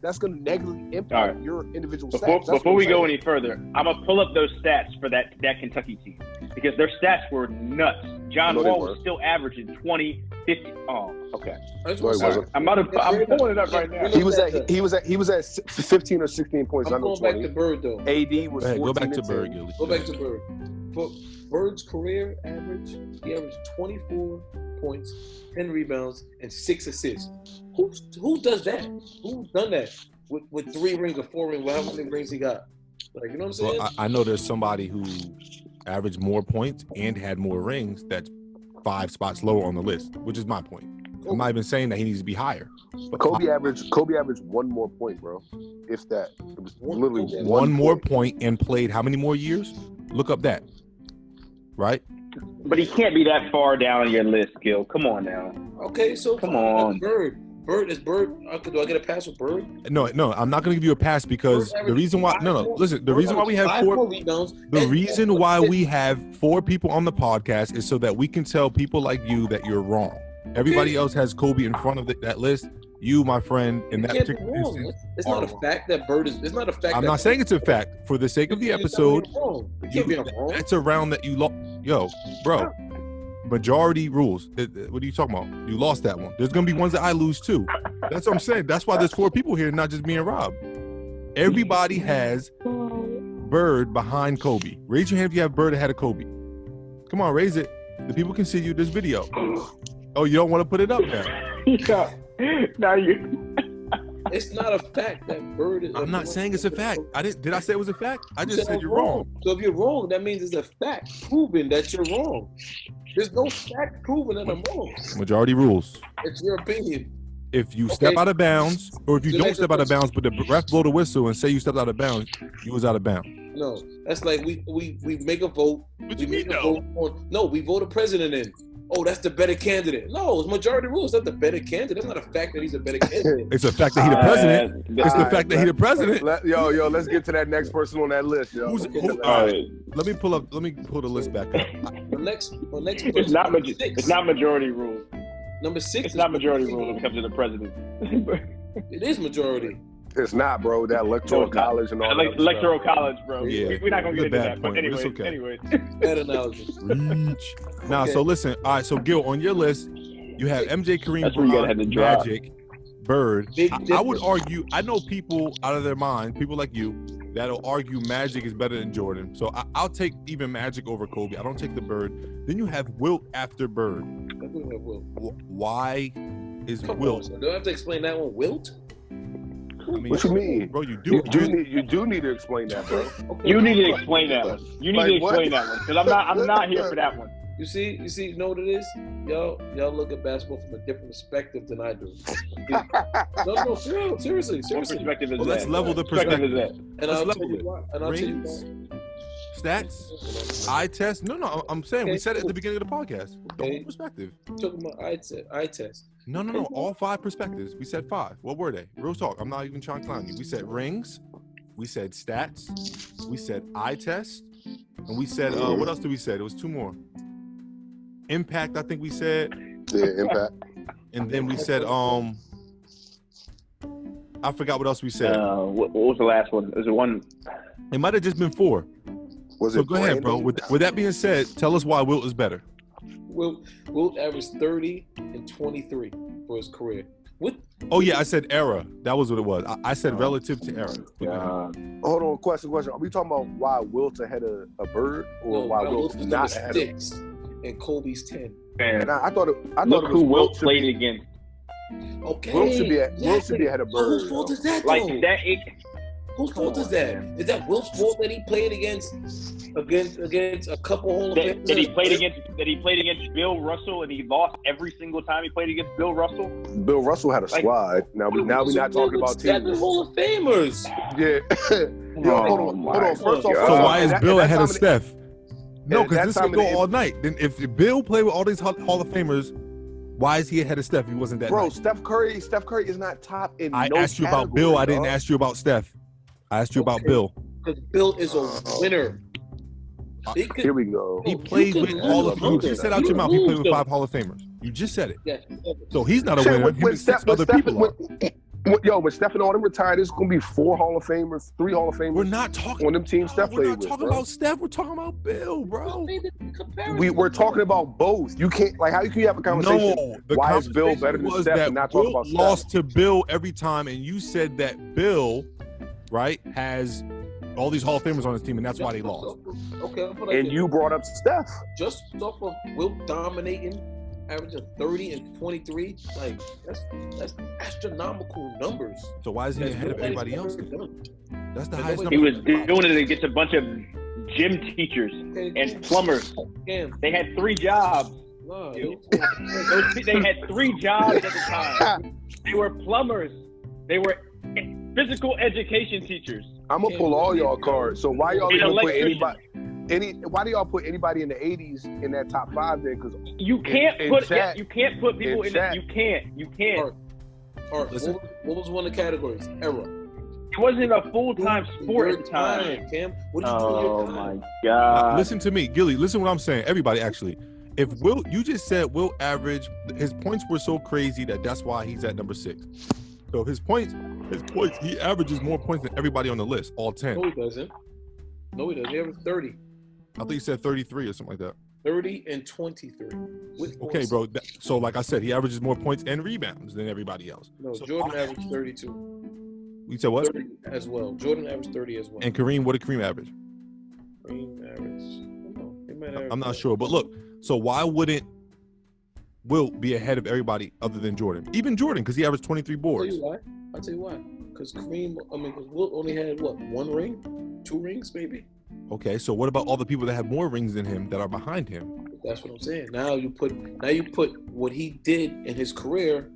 Speaker 4: That's going to negatively impact your individual stats.
Speaker 2: Before we go any further, I'm going to pull up those stats for that Kentucky team because their stats were nuts. John Wall was still averaging 20, 50. Oh, okay.
Speaker 3: I'm
Speaker 2: pulling it up right now.
Speaker 4: He was at 15 or 16 points.
Speaker 3: I'm going back to Bird though.
Speaker 4: AD was 14.
Speaker 1: Go back to Bird, Gilly.
Speaker 3: Go back to Bird. For Bird's career average, he averaged 24 points, 10 rebounds, and 6 assists. Who does that? Who's done that with 3 rings or 4 rings? However many rings he got? Like, you know what I'm saying?
Speaker 1: Well, I know there's somebody who averaged more points and had more rings that's 5 spots lower on the list, which is my point. I'm not even saying that he needs to be higher. But
Speaker 4: Kobe averaged 1 more point, bro. If that. It was literally
Speaker 1: one more point and played how many more years? Look up that. Right?
Speaker 2: But he can't be that far down on your list, Gill. Come on now.
Speaker 3: Okay, so
Speaker 2: come on.
Speaker 3: Bird. Do I get a pass with Bird?
Speaker 1: No, I'm not going to give you a pass because the reason why listen, the reason why we have 4 rebounds, the reason why we have 4 people on the podcast is so that we can tell people like you that you're wrong. Everybody else has Kobe in front of that list. You, my friend, in that particular instance,
Speaker 3: it's not a fact that Bird is. It's not a fact.
Speaker 1: I'm not saying it's a fact. For the sake of the episode,
Speaker 3: it's
Speaker 1: a round that you lost. Yo, bro, majority rules. What are you talking about? You lost that one. There's gonna be ones that I lose too. That's what I'm saying. That's why there's 4 people here, not just me and Rob. Everybody has Bird behind Kobe. Raise your hand if you have Bird ahead of Kobe. Come on, raise it. The people can see you this video. Oh, you don't want to put it up now?
Speaker 2: Yeah. Now you.
Speaker 3: It's not a fact that Bird is.
Speaker 1: I'm not saying it's a fact. Did I say it was a fact? I just said you're wrong.
Speaker 3: So if you're wrong, that means it's a fact proving that you're wrong. There's no fact proving that I'm wrong.
Speaker 1: Majority rules.
Speaker 3: It's your opinion.
Speaker 1: If you step out of bounds, or if you don't step out of bounds, but the ref blow the whistle and say you stepped out of bounds, you was out of bounds.
Speaker 3: No, that's like we make a vote.
Speaker 1: What you mean, no?
Speaker 3: We vote a president in. oh, that's the better candidate. No, it's majority rule. It's not the better candidate. That's not a fact that he's a better candidate.
Speaker 1: It's a fact that he the president. It's the fact that he the president.
Speaker 4: Yo, let's get to that next person on that list, yo.
Speaker 1: All right. Let me pull the list back up.
Speaker 3: The next
Speaker 2: It's not majority rule.
Speaker 3: Number 6.
Speaker 2: It's not majority rule when it comes to the president.
Speaker 3: It is majority.
Speaker 4: It's not, bro. That electoral college and all that.
Speaker 2: Electoral college, bro.
Speaker 1: Yeah.
Speaker 2: We're not gonna get into that.
Speaker 1: Point,
Speaker 2: but anyway,
Speaker 1: okay.
Speaker 2: anyway.
Speaker 3: Bad analogy.
Speaker 1: Now, so listen. All right. So Gill, on your list, you have MJ, Kareem, Bron, Magic, Bird. I would argue. I know people out of their mind, people like you, that'll argue Magic is better than Jordan. So I'll take even Magic over Kobe. I don't take the Bird. Then you have Wilt after Bird.
Speaker 3: I do have Wilt.
Speaker 1: Why is
Speaker 3: Come
Speaker 1: Wilt?
Speaker 3: on, do I have to explain that one? Wilt?
Speaker 1: I mean,
Speaker 4: what you mean,
Speaker 1: bro? You do
Speaker 4: need to explain that, bro.
Speaker 3: Okay.
Speaker 2: You need to explain that one. You need to explain that one because I'm not here for that one.
Speaker 3: You see, you know what it is? Y'all look at basketball from a different perspective than I do. No, seriously.
Speaker 2: What perspective is
Speaker 1: well,
Speaker 2: that?
Speaker 1: let's level the perspective.
Speaker 3: And I'll tell you why.
Speaker 1: Rings, stats, eye test. No, I'm saying we said it at the beginning of the podcast. The whole perspective.
Speaker 3: I'm talking about eye test.
Speaker 1: No. All 5 perspectives. We said 5. What were they? Real talk. I'm not even trying to clown you. We said rings. We said stats. We said eye test. And we said, what else did we say? It was 2 more. Impact, I think we said.
Speaker 4: Yeah, impact.
Speaker 1: And then we said, I forgot what else we said.
Speaker 2: What was the last one? Was it one?
Speaker 1: It might have just been 4.
Speaker 4: Was
Speaker 1: so
Speaker 4: it
Speaker 1: go ahead, bro. With that being said, tell us why Wilt is better.
Speaker 3: Wilt averaged 30 and 23 for his career. What?
Speaker 1: Oh yeah, I said era. That was what it was. I said relative to era.
Speaker 4: Hold on, question. Are we talking about why Wilt's ahead of a Bird, or why Wilt's not ahead of?
Speaker 3: 6 and Kobe's 10.
Speaker 4: And I thought it
Speaker 2: Look
Speaker 4: was
Speaker 2: who Wilt played against.
Speaker 3: Okay.
Speaker 4: Wilt should be ahead of Bird.
Speaker 3: Whose fault is that?
Speaker 2: Like
Speaker 3: though?
Speaker 2: that.
Speaker 3: Whose fault is that? Is that Wilt's fault that he played against a couple Hall of Famers?
Speaker 2: That he played against Bill Russell and he lost every single time he played against Bill Russell?
Speaker 4: Bill Russell had a squad. Now we're not talking about teams.
Speaker 3: Hall of Famers.
Speaker 4: Yeah. Hold on. First off,
Speaker 1: so why is Bill ahead of Steph? No, because this
Speaker 4: can
Speaker 1: go all night. Then if Bill played with all these Hall of Famers, why is he ahead of Steph? He wasn't that.
Speaker 4: Bro,
Speaker 1: nice.
Speaker 4: Steph Curry is not top in.
Speaker 1: I asked you about Bill. I didn't ask you about Steph. I asked you about Bill.
Speaker 3: Because Bill is a winner.
Speaker 4: Here we go.
Speaker 1: He played with all of you. Just said out your mouth. He played with 5 Hall of Famers. You just said it.
Speaker 3: Yeah.
Speaker 1: So he's not a winner. When Steph and all them retired, there's gonna be 4 Hall of Famers, 3 Hall of Famers. We're not talking
Speaker 4: on them teams Steph played with.
Speaker 1: We're not talking about Steph. We're talking about Bill, bro.
Speaker 4: We're talking about both. You can't how can you have a conversation?
Speaker 1: No, the
Speaker 4: why is Bill better than Steph and not talk about Steph?
Speaker 1: Lost to Bill every time, and you said that Bill, right, has all these Hall of Famers on his team, and that's why they lost.
Speaker 3: Okay,
Speaker 4: and you brought up Steph.
Speaker 3: Just off of Wilt dominating, averaging 30 and 23, like that's astronomical numbers.
Speaker 1: So why is he ahead of everybody else? That's the highest number.
Speaker 2: He was doing it against a bunch of gym teachers and plumbers. They had 3 jobs. They had 3 jobs at the time. They were plumbers. They were physical education teachers.
Speaker 4: I'm gonna pull all y'all cards. So why y'all even put anybody? Why do y'all put anybody in the 80s in that top 5 then? Because
Speaker 2: you can't put people in that. You can't.
Speaker 3: Art, what was one of the categories? Era.
Speaker 2: It wasn't a full-time sport at the time.
Speaker 3: Cam, what did you do in your time?
Speaker 2: Oh my God!
Speaker 1: Listen to me, Gilly. Listen to what I'm saying. Everybody, actually, if Wilt, you just said Wilt average, his points were so crazy that's why he's at number 6. So his points, he averages more points than everybody on the list, all 10.
Speaker 3: No, he doesn't. He averages 30.
Speaker 1: I think he said 33 or something like that.
Speaker 3: 30 and 23.
Speaker 1: Okay, bro. So like I said, he averages more points and rebounds than everybody else.
Speaker 3: No, so Jordan averaged 32.
Speaker 1: You said what?
Speaker 3: 30 as well. Jordan averaged 30 as well.
Speaker 1: And Kareem, what did Kareem average?
Speaker 3: Kareem averaged.
Speaker 1: I'm not sure, but look. So why wouldn't Wilt be ahead of everybody other than Jordan? Even Jordan, because he averaged 23 boards.
Speaker 3: I'll tell you why. Because Wilt only had what, 1 ring? 2 rings, maybe?
Speaker 1: Okay, so what about all the people that have more rings than him that are behind him?
Speaker 3: That's what I'm saying. Now you put what he did in his career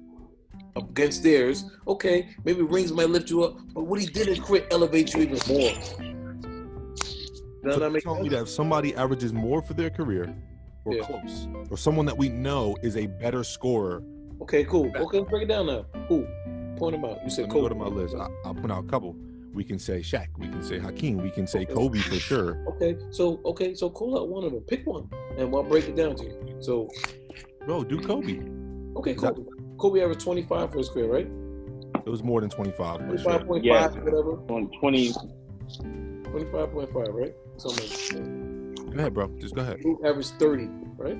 Speaker 3: against theirs. Okay, maybe rings might lift you up, but what he did in his career elevates you even more.
Speaker 1: So you're telling me that if somebody averages more for their career, or close, or someone that we know is a better scorer.
Speaker 3: Okay, cool. Okay, let's break it down now. Cool. Point them out. You said
Speaker 1: Let me
Speaker 3: Kobe.
Speaker 1: go to my list. I'll point out a couple. We can say Shaq. We can say Hakeem. We can say Kobe for sure.
Speaker 3: Okay, so call out one of them. Pick one, and I'll break it down to you. So,
Speaker 1: Bro, do Kobe.
Speaker 3: okay, Kobe. Kobe averaged 25 for his career, right?
Speaker 1: It was more than 25.
Speaker 3: 25.5,
Speaker 2: Yeah.
Speaker 3: whatever.
Speaker 2: On 20.
Speaker 3: 25.5, right? Something like
Speaker 1: Go ahead, bro. Just go ahead.
Speaker 3: that. He averaged 30, right?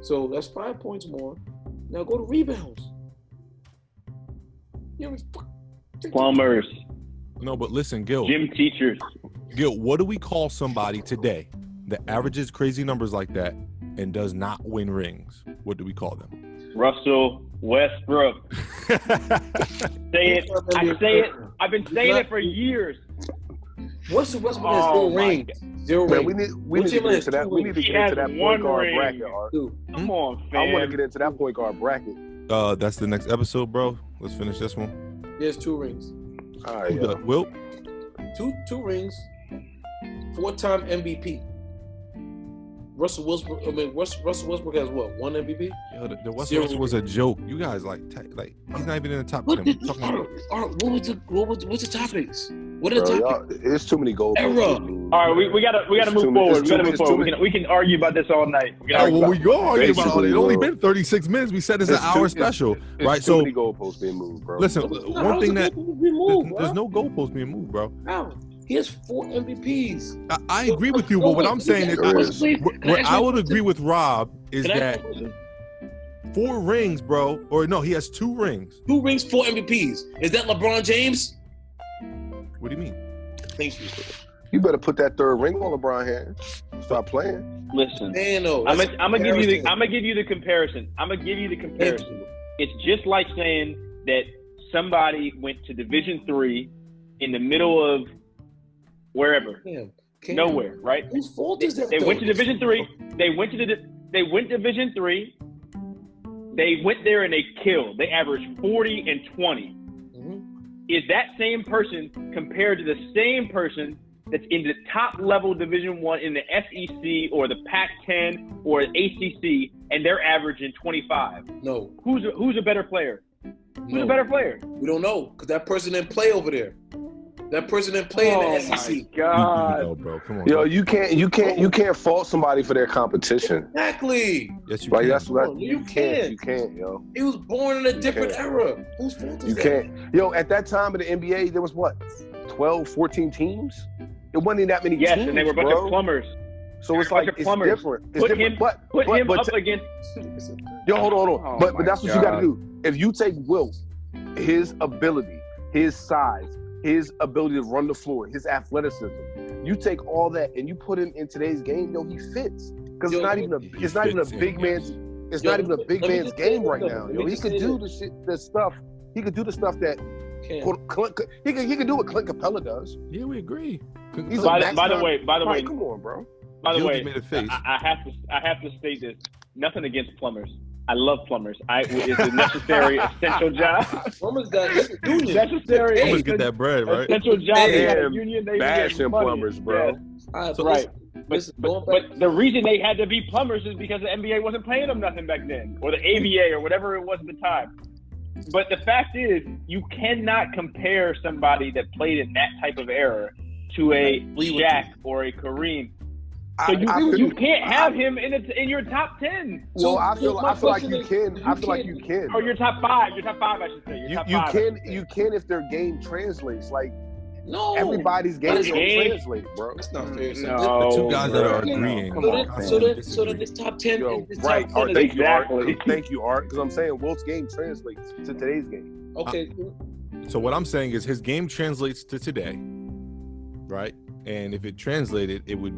Speaker 3: So that's 5 points more. Now go to rebounds. He averaged
Speaker 2: Plumbers,
Speaker 1: No, but listen, Gill.
Speaker 2: gym teachers.
Speaker 1: Gil, what do we call somebody today that averages crazy numbers like that and does not win rings? What do we call them?
Speaker 2: Russell Westbrook. Say it. I say it. I've been saying it for years.
Speaker 3: What's the Westbrook has
Speaker 2: Oh,
Speaker 3: zero
Speaker 2: my
Speaker 3: rings?
Speaker 2: God.
Speaker 3: Zero
Speaker 4: Man,
Speaker 3: rings.
Speaker 4: we need to get into that. We need to
Speaker 2: He
Speaker 4: get into
Speaker 2: has
Speaker 4: that
Speaker 2: one
Speaker 4: point guard
Speaker 2: ring.
Speaker 4: bracket, Art.
Speaker 3: Dude,
Speaker 2: Come on,
Speaker 4: I
Speaker 2: fam.
Speaker 4: want to get into that point guard bracket.
Speaker 1: That's the next episode, bro. Let's finish this one.
Speaker 3: he has 2 rings.
Speaker 4: All right,
Speaker 1: Who
Speaker 4: yo.
Speaker 1: does? Will?
Speaker 3: Two rings. 4-time MVP. Russell Westbrook has what? 1 MVP?
Speaker 1: Yo, the West
Speaker 3: Zero.
Speaker 1: Coast was a joke. You guys like he's not even in the top 10. We're talking about-
Speaker 3: What's the topics? What are the
Speaker 4: Bro,
Speaker 3: topics?
Speaker 4: y'all, it's too many goals.
Speaker 3: Era.
Speaker 2: All right, we gotta move forward. We gotta move forward. We can argue about this all night. We can
Speaker 1: Oh,
Speaker 2: argue
Speaker 1: well,
Speaker 2: about
Speaker 1: we go argue about it.
Speaker 4: Basically,
Speaker 1: It's only
Speaker 4: bro.
Speaker 1: been 36 minutes. We said it's an hour special, right?
Speaker 4: Too
Speaker 1: So
Speaker 4: many goalposts being moved, bro.
Speaker 1: listen, one thing that
Speaker 3: Remove,
Speaker 1: there's no goalpost being moved, bro.
Speaker 3: How? He has 4 MVPs.
Speaker 1: I agree with you, but what I'm saying is, what I would agree with Rob is that 4 rings, bro, or no, he has 2 rings.
Speaker 3: 2 rings, 4 MVPs. Is that LeBron James?
Speaker 1: What do you mean?
Speaker 3: Thank you.
Speaker 4: You better put that 3rd ring on LeBron hand. Stop playing.
Speaker 2: Listen,
Speaker 3: Man, no.
Speaker 2: I'm gonna give you the comparison. It's just like saying that somebody went to Division III in the middle of wherever, nowhere, right?
Speaker 3: Whose fault is that?
Speaker 2: They went to Division III. They went Division III. They went there and they killed. They averaged 40 and 20.
Speaker 3: Mm-hmm.
Speaker 2: Is that same person compared to the same person that's in the top level Division I in the SEC or the Pac-10 or the ACC, and they're averaging 25?
Speaker 3: No.
Speaker 2: Who's a better player? Who's
Speaker 3: No.
Speaker 2: a better player?
Speaker 3: We don't know because that person didn't play over there. That person didn't play in the SEC.
Speaker 2: My God.
Speaker 1: No, bro, come on.
Speaker 4: Yo,
Speaker 1: bro.
Speaker 4: you can't fault somebody for their competition.
Speaker 3: Exactly.
Speaker 1: Yes, you
Speaker 4: Like
Speaker 1: can.
Speaker 4: that's what
Speaker 3: No,
Speaker 4: you
Speaker 3: you
Speaker 4: can't. You
Speaker 3: can't.
Speaker 4: can't, yo.
Speaker 3: He was born in a different
Speaker 4: can't.
Speaker 3: era. Whose fault is
Speaker 4: You
Speaker 3: that?
Speaker 4: can't. Yo, at that time of the NBA, there was what, 12, 14 teams? It wasn't even that many
Speaker 2: Yes,
Speaker 4: teams,
Speaker 2: and they were a bunch
Speaker 4: bro.
Speaker 2: of plumbers.
Speaker 4: So it's
Speaker 2: They were a
Speaker 4: like
Speaker 2: bunch of
Speaker 4: it's
Speaker 2: plumbers.
Speaker 4: different. It's
Speaker 2: Put
Speaker 4: different.
Speaker 2: him,
Speaker 4: But
Speaker 2: put him
Speaker 4: but
Speaker 2: up against.
Speaker 4: yo, hold on.
Speaker 2: Oh
Speaker 4: but
Speaker 2: my
Speaker 4: that's what you got to
Speaker 2: God.
Speaker 4: do. If you take Wilt, his ability, his size, his ability to run the floor, his athleticism, you take all that and you put him in today's game, yo, he fits. Because
Speaker 3: Yo,
Speaker 4: it's not even a big man's. It's not even a big
Speaker 3: let me
Speaker 4: man's
Speaker 3: just say
Speaker 4: game
Speaker 3: this,
Speaker 4: right
Speaker 3: though.
Speaker 4: now.
Speaker 3: Let
Speaker 4: Yo,
Speaker 3: me
Speaker 4: he
Speaker 3: just
Speaker 4: could
Speaker 3: say
Speaker 4: do
Speaker 3: this.
Speaker 4: the stuff. He could do the stuff that he could do what Clint Capella does.
Speaker 1: Yeah, we agree.
Speaker 4: He's a
Speaker 2: By
Speaker 4: max
Speaker 2: the
Speaker 4: out-
Speaker 2: way,
Speaker 4: Right, come on, bro.
Speaker 2: By the
Speaker 1: Gil
Speaker 2: way,
Speaker 1: just made a face.
Speaker 2: I have to state this. Nothing against plumbers. I love plumbers. It's a necessary, essential job.
Speaker 3: Plumbers got union.
Speaker 2: Necessary,
Speaker 1: Plumbers get that bread, right?
Speaker 2: essential job. They got a
Speaker 4: Damn,
Speaker 2: union. They
Speaker 4: bashing
Speaker 2: get money.
Speaker 4: plumbers, bro.
Speaker 2: Yes.
Speaker 3: All right, so
Speaker 2: Right.
Speaker 3: listen, going back.
Speaker 2: But the reason they had to be plumbers is because the NBA wasn't paying them nothing back then, or the ABA, or whatever it was at the time. But the fact is, you cannot compare somebody that played in that type of era to a Shaq or a Kareem. So you can't have him in your top 10.
Speaker 4: Well, I feel like you
Speaker 3: is,
Speaker 4: can. I feel like
Speaker 3: can-
Speaker 4: you can.
Speaker 2: Or your top 5. Your top 5, I should say. Your top 5, I should say.
Speaker 4: You can if their game translates. Like
Speaker 3: No.
Speaker 4: everybody's game
Speaker 3: But
Speaker 4: don't
Speaker 2: game-
Speaker 4: translate, bro.
Speaker 3: That's not fair.
Speaker 2: No.
Speaker 1: The two guys that are
Speaker 2: bro.
Speaker 1: agreeing.
Speaker 2: Come
Speaker 3: So
Speaker 2: on,
Speaker 3: then,
Speaker 2: man.
Speaker 3: so then this top 10,
Speaker 4: Yo,
Speaker 3: this
Speaker 4: right.
Speaker 3: top 10
Speaker 4: Art,
Speaker 3: is
Speaker 4: thank you, Art.
Speaker 2: Exactly.
Speaker 4: Thank you, Art. Because I'm saying Wilt's game translates to today's game.
Speaker 3: okay.
Speaker 1: So what I'm saying is his game translates to today, right? And if it translated, it would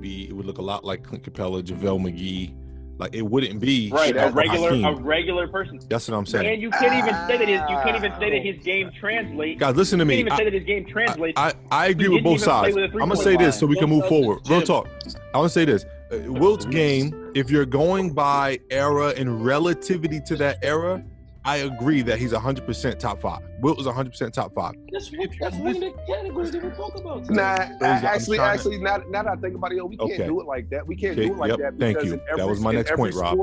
Speaker 1: look a lot like Clint Capella, JaVale McGee. Like it wouldn't be
Speaker 2: Right,
Speaker 1: Shaq or
Speaker 2: a
Speaker 1: Hakeem.
Speaker 2: regular person.
Speaker 1: That's what I'm saying.
Speaker 2: And you can't even say that his game translates.
Speaker 1: Guys, listen to
Speaker 2: You
Speaker 1: me.
Speaker 2: can't even say that his game translates.
Speaker 1: I agree
Speaker 2: He
Speaker 1: with
Speaker 2: didn't
Speaker 1: both
Speaker 2: even play
Speaker 1: sides.
Speaker 2: with a
Speaker 1: I'm
Speaker 2: three-point
Speaker 1: gonna say this
Speaker 2: line.
Speaker 1: so we can move forward. Real
Speaker 3: Jim.
Speaker 1: talk. I want to say this. Wilt's game, if you're going by era and relativity to that era, I agree that he's 100% top 5. Wilt is 100% top 5.
Speaker 3: That's one of the categories that we're talking about today.
Speaker 4: Nah, actually, now that I think about it, we can't do it like that. We can't do it like that because
Speaker 1: thank you. That was my next point, Rob.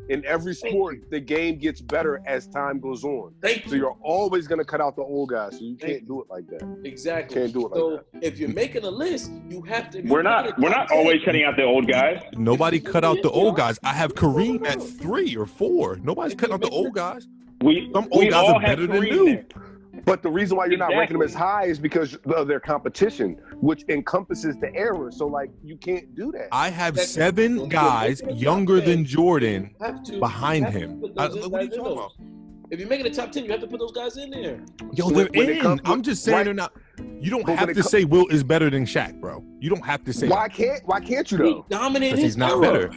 Speaker 4: In every sport, the game gets better as time goes on. So you're always going to cut out the old guys. So you can't do it like that.
Speaker 3: Exactly.
Speaker 4: Can't do it like that.
Speaker 3: If you're making a list, you have to.
Speaker 2: We're not always cutting out the old guys.
Speaker 1: Nobody cut out the old guys. I have Kareem at 3 or 4. Nobody's cutting out the old guys. Some old guys are better than new.
Speaker 4: But the reason why you're not ranking them as high is because of their competition, which encompasses the era. So, like, you can't do that.
Speaker 1: I have 7 guys younger than Jordan behind him. What are you talking about?
Speaker 3: If you're making the top 10, you have to put those guys in there.
Speaker 1: Yo, they're in. I'm just saying they're not. You don't have to say Wilt is better than Shaq, bro. You don't have to say
Speaker 4: Why can't you, though?
Speaker 3: He dominated his
Speaker 1: he's not better.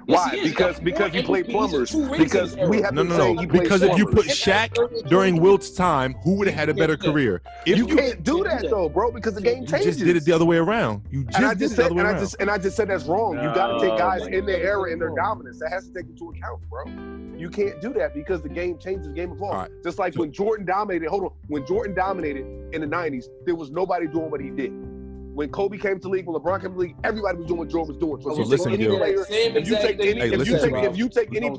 Speaker 4: Why? Because he played plumbers. Because we have to say he played
Speaker 1: because if you put
Speaker 4: plumbers.
Speaker 1: Shaq during Wilt's time, who would have had a better career? If
Speaker 4: you can't do that though, bro, because the game changes.
Speaker 1: You just did it the other way around. I just said that's wrong. You got to take guys in their era and their dominance. That has to take into account, bro. You can't do that because the game changes, the game evolves. Right. Just like when Jordan dominated. When Jordan dominated in the '90s, there was nobody doing what he did. When Kobe came to the league, when LeBron came to the league, everybody was doing what Jordan was doing. So listen, Gill.
Speaker 4: If you take any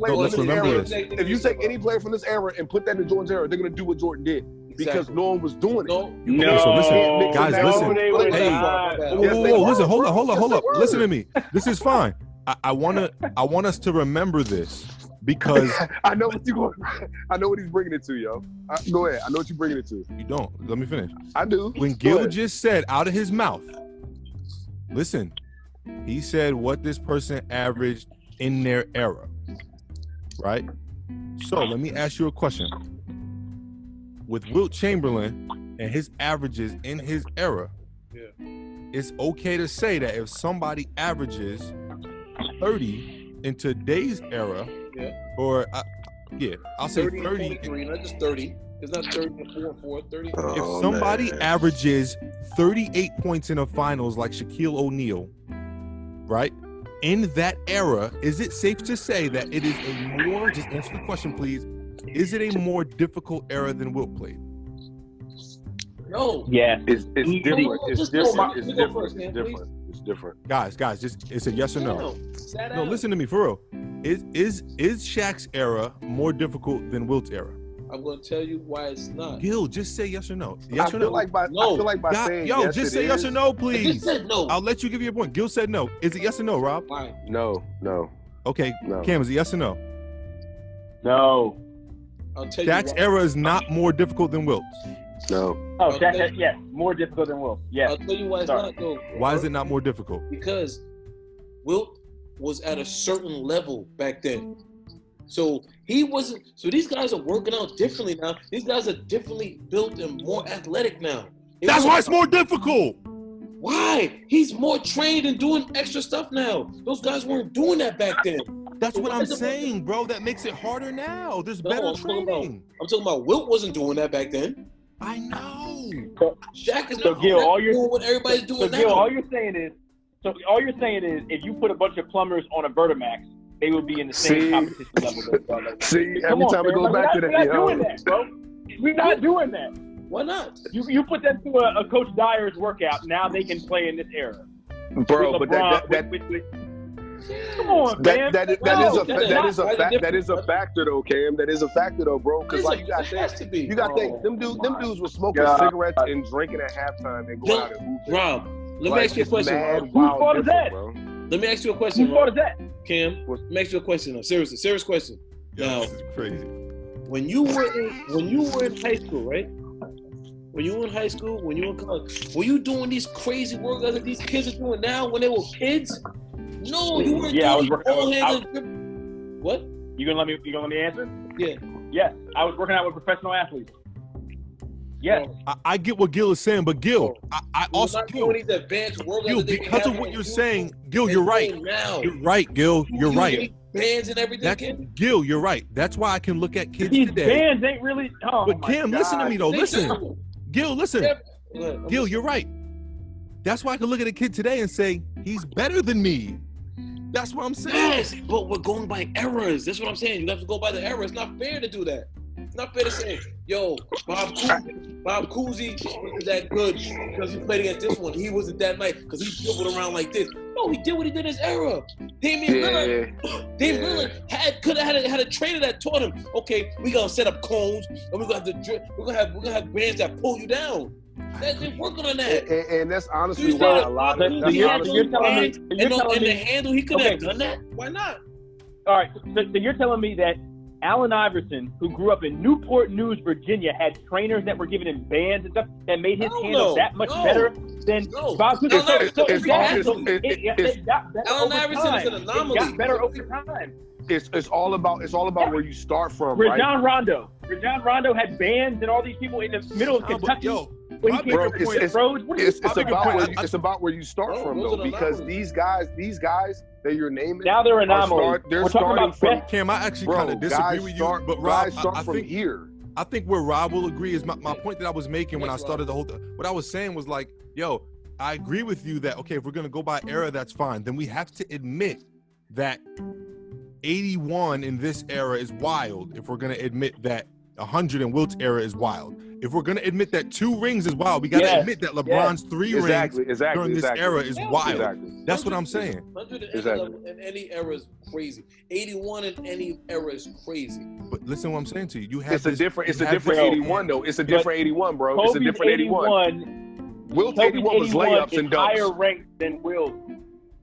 Speaker 4: player from this era and put that in Jordan's era, they're gonna do what Jordan did because no one was doing it.
Speaker 1: No. So listen, guys, listen. Hey, listen, hold up. Listen to me. This is fine. I want us to remember this. Because
Speaker 4: I know what he's bringing it to, yo. Go ahead. I know what you're bringing it to.
Speaker 1: You don't. Let me finish.
Speaker 4: I do.
Speaker 1: When Gill just said out of his mouth, listen, he said what this person averaged in their era, right? So let me ask you a question. With Wilt Chamberlain and his averages in his era, it's okay to say that if somebody averages 30 in today's era, I'll say 30.
Speaker 3: Not just 30. It's not 34, 30.
Speaker 1: If somebody averages 38 points in the finals like Shaquille O'Neal, right? In that era, is it safe to say that it is a more, just answer the question, please. Is it a more difficult era than Wilt played?
Speaker 3: No.
Speaker 2: Yeah.
Speaker 4: It's different. It's different.
Speaker 1: Guys, just it's a yes or no. No, listen to me for real. Is Shaq's era more difficult than Wilt's era?
Speaker 3: I'm going to tell you why it's not.
Speaker 1: Gill, just say yes or no. Yes or
Speaker 4: no. I feel like by saying yes,
Speaker 1: just say yes or no, please.
Speaker 3: I just said no.
Speaker 1: I'll let you give your point. Gill said no. Is it yes or no, Rob?
Speaker 3: Fine.
Speaker 4: No.
Speaker 1: Okay,
Speaker 4: no.
Speaker 1: Cam, is it yes or no?
Speaker 2: No.
Speaker 3: I'll tell you
Speaker 1: Shaq's era is not more difficult than Wilt's.
Speaker 4: No.
Speaker 2: Oh, Shaq, yes, more difficult than Wilt. Yes.
Speaker 3: I'll tell you why it's not though.
Speaker 1: Why is it not more difficult?
Speaker 3: Because Wilt was at a certain level back then. So he wasn't. So these guys are working out differently now. These guys are differently built and more athletic now.
Speaker 1: That's why it's more difficult.
Speaker 3: Why? He's more trained and doing extra stuff now. Those guys weren't doing that back then.
Speaker 1: That's what I'm saying, bro. That makes it harder now. There's better training.
Speaker 3: I'm talking about Wilt wasn't doing that back then.
Speaker 1: I know.
Speaker 3: Shaq is
Speaker 2: so
Speaker 3: not
Speaker 2: Gill,
Speaker 3: doing what everybody's doing now.
Speaker 2: Gill, all you're saying is if you put a bunch of plumbers on a AboveMAX, they would be in the same competition level.
Speaker 4: See, every time it goes back to that,
Speaker 2: we're not doing that, bro. We're not doing that.
Speaker 3: Why not?
Speaker 2: You put them through a Coach Dyer's workout. Now they can play in this era,
Speaker 4: bro. But come on, man. That is a factor, though, Cam. That is a factor, though, bro. Because like you got to think, them dudes were smoking cigarettes and drinking at halftime and go out and hoop.
Speaker 3: Rob, let me ask you a question.
Speaker 2: Whose fault is that?
Speaker 3: Let me ask you a question.
Speaker 2: Whose fault is that?
Speaker 3: Cam, let me ask you a question. No, seriously, serious question. Now,
Speaker 1: this is crazy.
Speaker 3: When you were in high school, right? When you were in high school, when you were in college, were you doing these crazy workouts that these kids are doing now when they were kids? No, you weren't doing What?
Speaker 2: You gonna let me answer?
Speaker 3: Yeah.
Speaker 2: Yes, I was working out with professional athletes. Yes.
Speaker 1: I get what Gill is saying, but Gill, I also
Speaker 3: doing these advanced workouts.
Speaker 1: Gill, because of what you're saying, Gill, you're right. You're right, Gill. You're right.
Speaker 3: Bands and everything.
Speaker 1: Gill, you're right. That's why I can look at kids
Speaker 2: these
Speaker 1: today.
Speaker 2: Bands ain't really. Oh,
Speaker 1: but Kim, listen to me though. Listen, Gill, listen. Gill, you're right. That's why I can look at a kid today and say he's better than me. That's what I'm saying.
Speaker 3: Yes, but we're going by errors. That's what I'm saying. You have to go by the errors. It's not fair to do that. not fair to say, yo, Bob Cousy wasn't that good because he played against this one. He wasn't that nice because he dribbled around like this. No, he did what he did in his era. Damian Lillard could have had a trainer that taught him. Okay, we gonna set up cones and we're gonna have bands that pull you down. They're working on that.
Speaker 4: And that's honestly why a lot of
Speaker 2: you're telling me
Speaker 3: the handle he could have done that. Why not?
Speaker 2: All right, so you're telling me that Allen Iverson, who grew up in Newport News, Virginia, had trainers that were giving him bands and stuff that made his handle that much better than Bob Cousy.
Speaker 3: Allen Iverson is an anomaly.
Speaker 2: It got better over time.
Speaker 4: It's all about where you start from, right?
Speaker 2: Rajon Rondo had bands and all these people in the middle of Kentucky.
Speaker 4: It's about where you start from, though, because these guys that you're naming
Speaker 2: now they're anomalies.
Speaker 4: They're starting from
Speaker 1: Cam. I actually kind of disagree with you, but Rob, I
Speaker 4: think here.
Speaker 1: I think where Rob will agree is my point that I was making when I started the whole thing. What I was saying was like, yo, I agree with you that okay, if we're gonna go by era, that's fine. Then we have to admit that 81 in this era is wild. If we're gonna admit that 100 in Wilt's era is wild. If we're gonna admit that 2 rings is wild, we gotta admit that LeBron's 3 rings during this era is wild. That's what I'm saying.
Speaker 3: 100 in any era is crazy. 81 in any era is crazy.
Speaker 1: But listen, what I'm saying to you, you have
Speaker 4: it's a different 81 though. It's a different 81, bro. It's a different 81. Wilt's 81 was layups and dunks.
Speaker 2: Higher ranked than Wilt.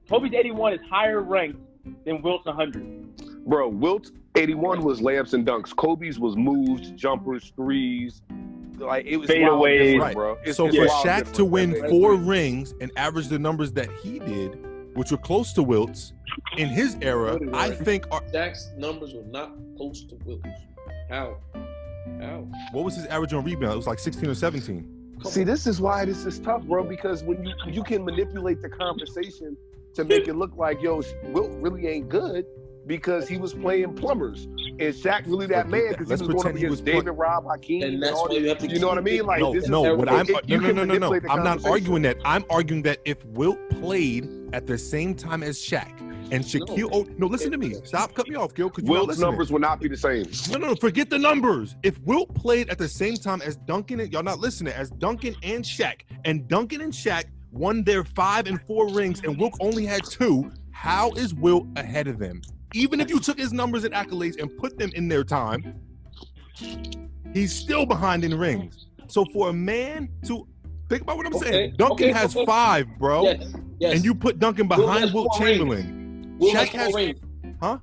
Speaker 2: Kobe's 81 is higher ranked than Wilt's 100.
Speaker 4: Bro, Wilt's 81 was layups and dunks. Kobe's was moves, jumpers, threes. Like it was
Speaker 2: fadeaways,
Speaker 1: right,
Speaker 4: bro.
Speaker 1: So for Shaq to win 4 rings and average the numbers that he did, which were close to Wilt's in his era, I think
Speaker 3: Shaq's numbers were not close to Wilt's. How?
Speaker 1: What was his average on rebound? It was like 16 or 17.
Speaker 4: See, this is why this is tough, bro, because when you can manipulate the conversation to make it look like, yo, Wilt really ain't good because he was playing plumbers. Is Shaq really that man? Because he was going up against David, Rob, Hakeem, and all that. You know what I mean? Like,
Speaker 1: no. I'm not arguing that. I'm arguing that if Wilt played at the same time as Shaq and Shaquille, listen to me. Stop cutting me off, Gill.
Speaker 4: Wilt's numbers would not be the same.
Speaker 1: No, forget the numbers. If Wilt played at the same time as Duncan, and y'all not listening, as Duncan and Shaq, and Duncan and Shaq won their 5 and 4 rings, and Wilt only had 2, how is Wilt ahead of them? Even if you took his numbers and accolades and put them in their time, he's still behind in rings. So for a man to think about what I'm saying, Duncan has 5, bro. Yes. And you put Duncan behind Wilt Chamberlain.
Speaker 3: Shaq has 4 rings. Huh?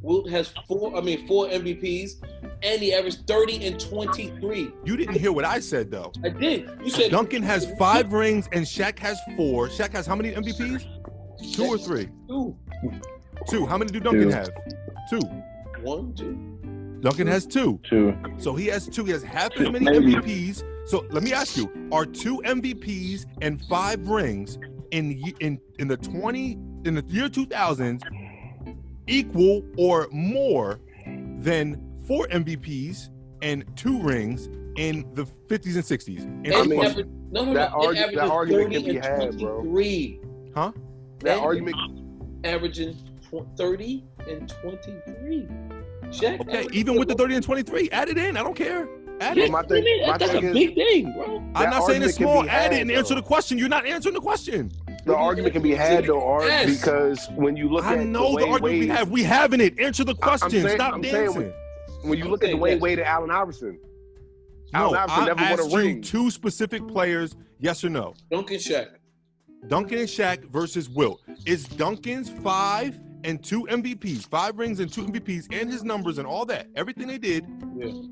Speaker 3: Wilt has 4 MVPs, and he averaged 30 and 23.
Speaker 1: You didn't hear what I said, though.
Speaker 3: I did. You said
Speaker 1: Duncan has 5 rings and Shaq has 4. Shaq has how many MVPs? 2 or 3? 2. How many do Duncan have? 2.
Speaker 3: 1, 2.
Speaker 1: Duncan has 2. 2. So he has 2. He has half as many MVPs. So let me ask you: are 2 MVPs and 5 rings in the year 2000 equal or more than 4 MVPs and 2 rings in the 50s and 60s?
Speaker 4: That argument can be had, bro.
Speaker 1: Huh?
Speaker 4: That argument
Speaker 3: averaging 30 and 23. Shaq
Speaker 1: okay, even with the 30 and 23, add it in. I don't care. Add it.
Speaker 3: That's a big thing, bro.
Speaker 1: I'm not saying it's small. Add it and answer the question. You're not answering the question.
Speaker 4: The argument can be had, though, Art, because when you look at
Speaker 1: the argument we having it. Answer the question. Stop dancing.
Speaker 4: When you look at Dwayne Wade and Allen Iverson, Allen Iverson never won a ring.
Speaker 1: 2 specific players, yes or no?
Speaker 3: Duncan and Shaq
Speaker 1: versus Wilt. Is Duncan's 5 and 2 MVPs, 5 rings and 2 MVPs, and his numbers and all that, everything they did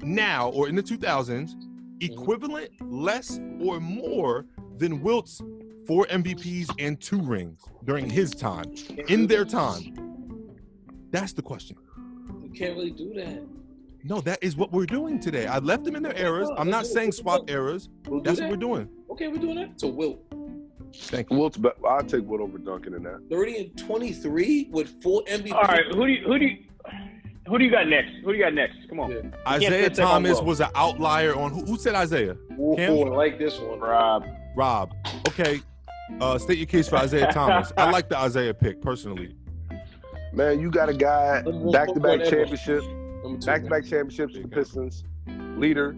Speaker 1: now or in the 2000s, equivalent, less or more than Wilt's 4 MVPs and 2 rings during his time, in their time? That's the question.
Speaker 3: You can't really do that.
Speaker 1: No, that is what we're doing today. I left them in their eras. I'm not saying swap eras. That's what we're doing.
Speaker 3: Okay, we're doing that. So Wilt.
Speaker 1: Thank you.
Speaker 4: I'll take Wilt over Duncan in that.
Speaker 3: 30 and 23 with 4 MVPs.
Speaker 2: All right, who do you got next? Who do you got next? Come on. Yeah.
Speaker 1: Isaiah Thomas was an outlier on who said Isaiah?
Speaker 3: I like this one.
Speaker 2: Rob.
Speaker 1: Okay. State your case for Isaiah Thomas. I like the Isaiah pick personally.
Speaker 4: Man, you got a guy back-to-back championships for the Pistons. leader.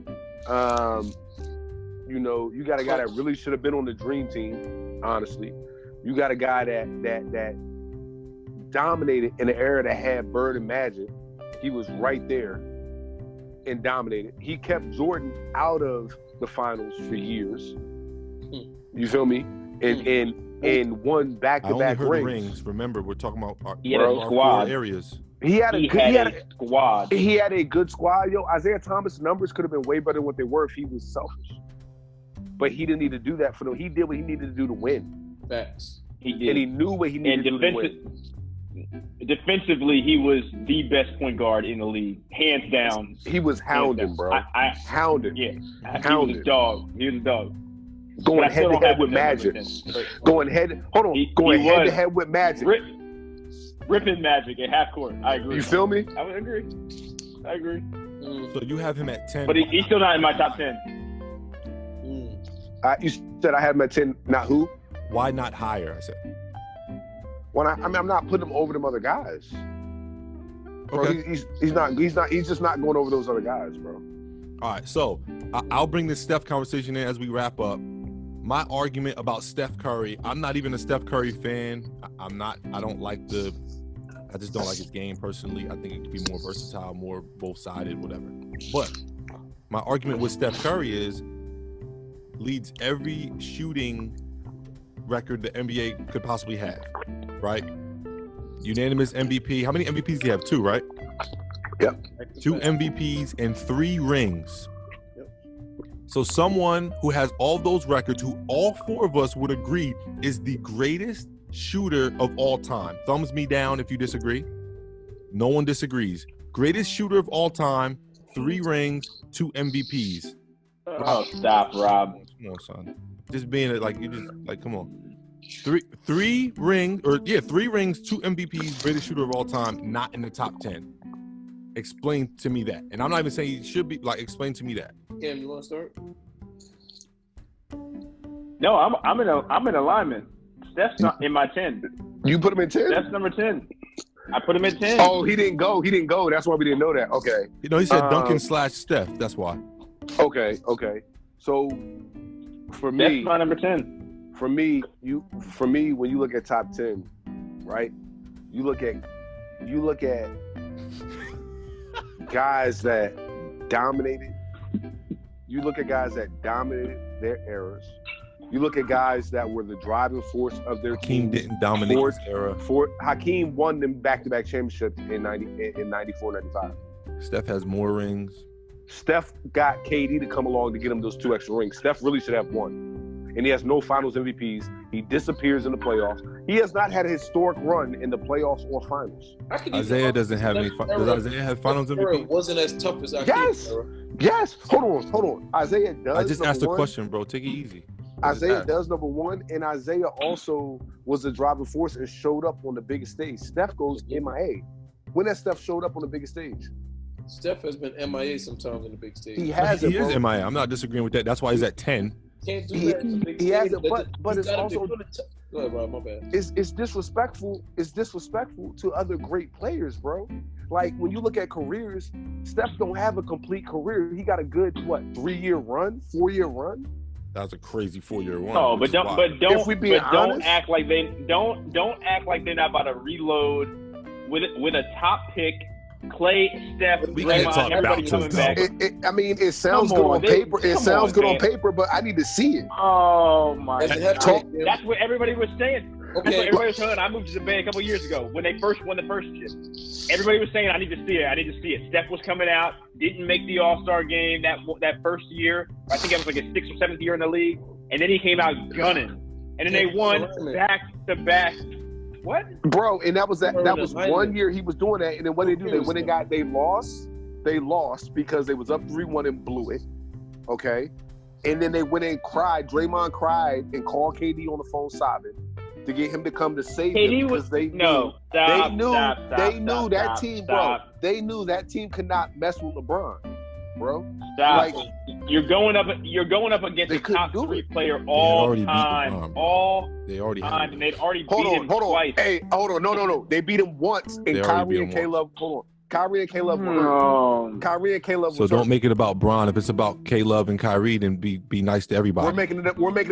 Speaker 4: You know, you got a guy that really should have been on the dream team. Honestly, you got a guy that dominated in the era that had Bird and Magic. He was right there and dominated. He kept Jordan out of the finals for years. You feel me? And won back-to-back rings.
Speaker 1: Remember, we're talking about our
Speaker 2: squad
Speaker 1: 4 areas.
Speaker 4: He had a
Speaker 2: squad.
Speaker 4: He had a good squad. Yo, Isaiah Thomas' numbers could have been way better than what they were if he was selfish. But he didn't need to do that for them. He did what he needed to do to win.
Speaker 3: Facts.
Speaker 2: He did.
Speaker 4: And he knew what he needed to do to win.
Speaker 2: Defensively, he was the best point guard in the league, hands down.
Speaker 4: He was hounding, bro. Hounding.
Speaker 2: Yeah,
Speaker 4: hounding.
Speaker 2: He was a dog. He was a dog.
Speaker 4: Going head to head with Magic. Going head to head with Magic.
Speaker 2: Ripping Magic at half court. I agree.
Speaker 4: You feel me?
Speaker 2: I would agree. I agree.
Speaker 1: So you have him at 10.
Speaker 2: But he's still not in my top 10.
Speaker 4: You said I had him at 10. Not who?
Speaker 1: Why not higher? I said.
Speaker 4: When I'm not putting him over them other guys. Bro,
Speaker 1: Okay.
Speaker 4: He's just not going over those other guys, bro.
Speaker 1: All right, so I'll bring this Steph conversation in as we wrap up. My argument about Steph Curry, I'm not even a Steph Curry fan. I just don't like his game personally. I think it could be more versatile, more both-sided, whatever. But my argument with Steph Curry is leads every shooting record the NBA could possibly have, right? Unanimous MVP. How many MVPs do you have? 2, right?
Speaker 4: Yep.
Speaker 1: 2 MVPs and 3 rings. So someone who has all those records, who all 4 of us would agree is the greatest shooter of all time. Thumbs me down if you disagree. No one disagrees. Greatest shooter of all time, 3 rings, 2 MVPs.
Speaker 2: Oh, stop, Rob.
Speaker 1: Come on, son. Just being like, you just like, come on. 3 rings, 3 rings, 2 MVPs, greatest shooter of all time, not in the top 10. Explain to me that. And I'm not even saying he should be, like, explain to me that.
Speaker 3: Cam, you want to start?
Speaker 2: No, I'm in alignment. Steph's not in my 10.
Speaker 4: You put him in 10?
Speaker 2: Steph's number 10. I put him in 10.
Speaker 4: Oh, he didn't go. That's why we didn't know that. Okay.
Speaker 1: You know, he said Duncan / Steph. That's why.
Speaker 4: Okay. So for me,
Speaker 2: Steph's my number 10.
Speaker 4: For me, when you look at top 10, right? You look at guys that dominated. You look at guys that dominated their eras. You look at guys that were the driving force of their
Speaker 1: Hakeem
Speaker 4: team.
Speaker 1: didn't dominate his era.
Speaker 4: Hakeem won them back-to-back championships in 94, 95.
Speaker 1: Steph has more rings.
Speaker 4: Steph got KD to come along to get him those 2 extra rings. Steph really should have won. And he has no finals MVPs. He disappears in the playoffs. He has not had a historic run in the playoffs or finals.
Speaker 1: Isaiah doesn't have any. Does Isaiah have finals MVP?
Speaker 3: It wasn't as tough as I
Speaker 4: Yes. Hold on. Isaiah does.
Speaker 1: I just asked a question, bro. Take it easy.
Speaker 4: Isaiah does number 1, and Isaiah also was the driving force and showed up on the biggest stage. Steph goes MIA. When has Steph showed up on the biggest stage?
Speaker 3: Steph has been MIA sometimes on the big stage.
Speaker 4: He has.
Speaker 1: He is MIA. I'm not disagreeing with that. That's why he's at 10.
Speaker 3: Can't do that.
Speaker 4: He has it, but it's also.
Speaker 3: Go ahead, Rob. My bad.
Speaker 4: It's disrespectful. It's disrespectful to other great players, bro. Like when you look at careers, Steph don't have a complete career. He got a good 3-year run, 4-year run.
Speaker 1: That was a crazy 4-year run.
Speaker 2: Oh, but don't act like they're not about to reload with a top pick. Clay, Steph,
Speaker 1: we can't talk about
Speaker 2: coming back.
Speaker 4: It sounds good on paper. It sounds good on paper, but I need to see it.
Speaker 2: Oh my God!
Speaker 3: Yeah.
Speaker 2: That's what everybody was saying.
Speaker 3: Okay.
Speaker 2: That's what everybody was saying. I moved to the Bay a couple years ago when they first won the first chip. Everybody was saying, "I need to see it." Steph was coming out, didn't make the All-Star game that first year. I think it was like his 6th or 7th year in the league, and then he came out gunning, and then they won back-to-back. What?
Speaker 4: Bro, and that was 1 year he was doing that, and then what they do? They lost because they was up 3-1 and blew it. Okay? And then they went and cried. Draymond cried and called KD on the phone sobbing to get him to come to save them because they knew that team could not mess with LeBron, bro.
Speaker 2: Stop. Like, you're going up against a top 3 player all time.
Speaker 1: They already
Speaker 2: and they'd already beat him twice.
Speaker 4: Hey, hold on. No. They beat him once, and Kyrie and Caleb. Hold on. Kyrie and K-Love were hurt.
Speaker 2: No.
Speaker 4: Kyrie and K-Love
Speaker 1: So
Speaker 4: was
Speaker 1: don't
Speaker 4: hurt.
Speaker 1: make it about Bron. If it's about K-Love and Kyrie, then be nice to everybody.
Speaker 4: We're making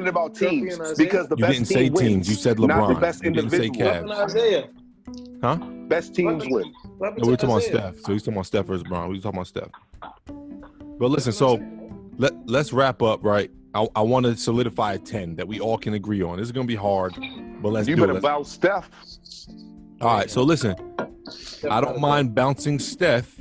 Speaker 4: it about
Speaker 3: Curry
Speaker 4: teams
Speaker 3: and Isaiah?
Speaker 4: because the
Speaker 1: You
Speaker 4: best
Speaker 1: didn't
Speaker 4: team
Speaker 1: say
Speaker 4: wins,
Speaker 1: teams. You said
Speaker 4: not the
Speaker 1: LeBron.
Speaker 4: best
Speaker 1: You didn't say
Speaker 4: individual.
Speaker 3: What
Speaker 1: Cavs.
Speaker 3: happened to Isaiah?
Speaker 1: Huh?
Speaker 4: Best teams win.
Speaker 3: What happened
Speaker 1: No, we're
Speaker 3: to
Speaker 1: talking about
Speaker 3: Isaiah?
Speaker 1: Steph. So he's talking about Steph versus Bron. We talking about Steph. But listen, so let's wrap up, right? I want to solidify a 10 that we all can agree on. This is going to be hard, but let's
Speaker 4: You
Speaker 1: do
Speaker 4: better
Speaker 1: it.
Speaker 4: bounce Steph.
Speaker 1: All right, so listen,
Speaker 3: Steph
Speaker 1: I
Speaker 3: got
Speaker 1: don't
Speaker 3: it.
Speaker 1: mind bouncing Steph,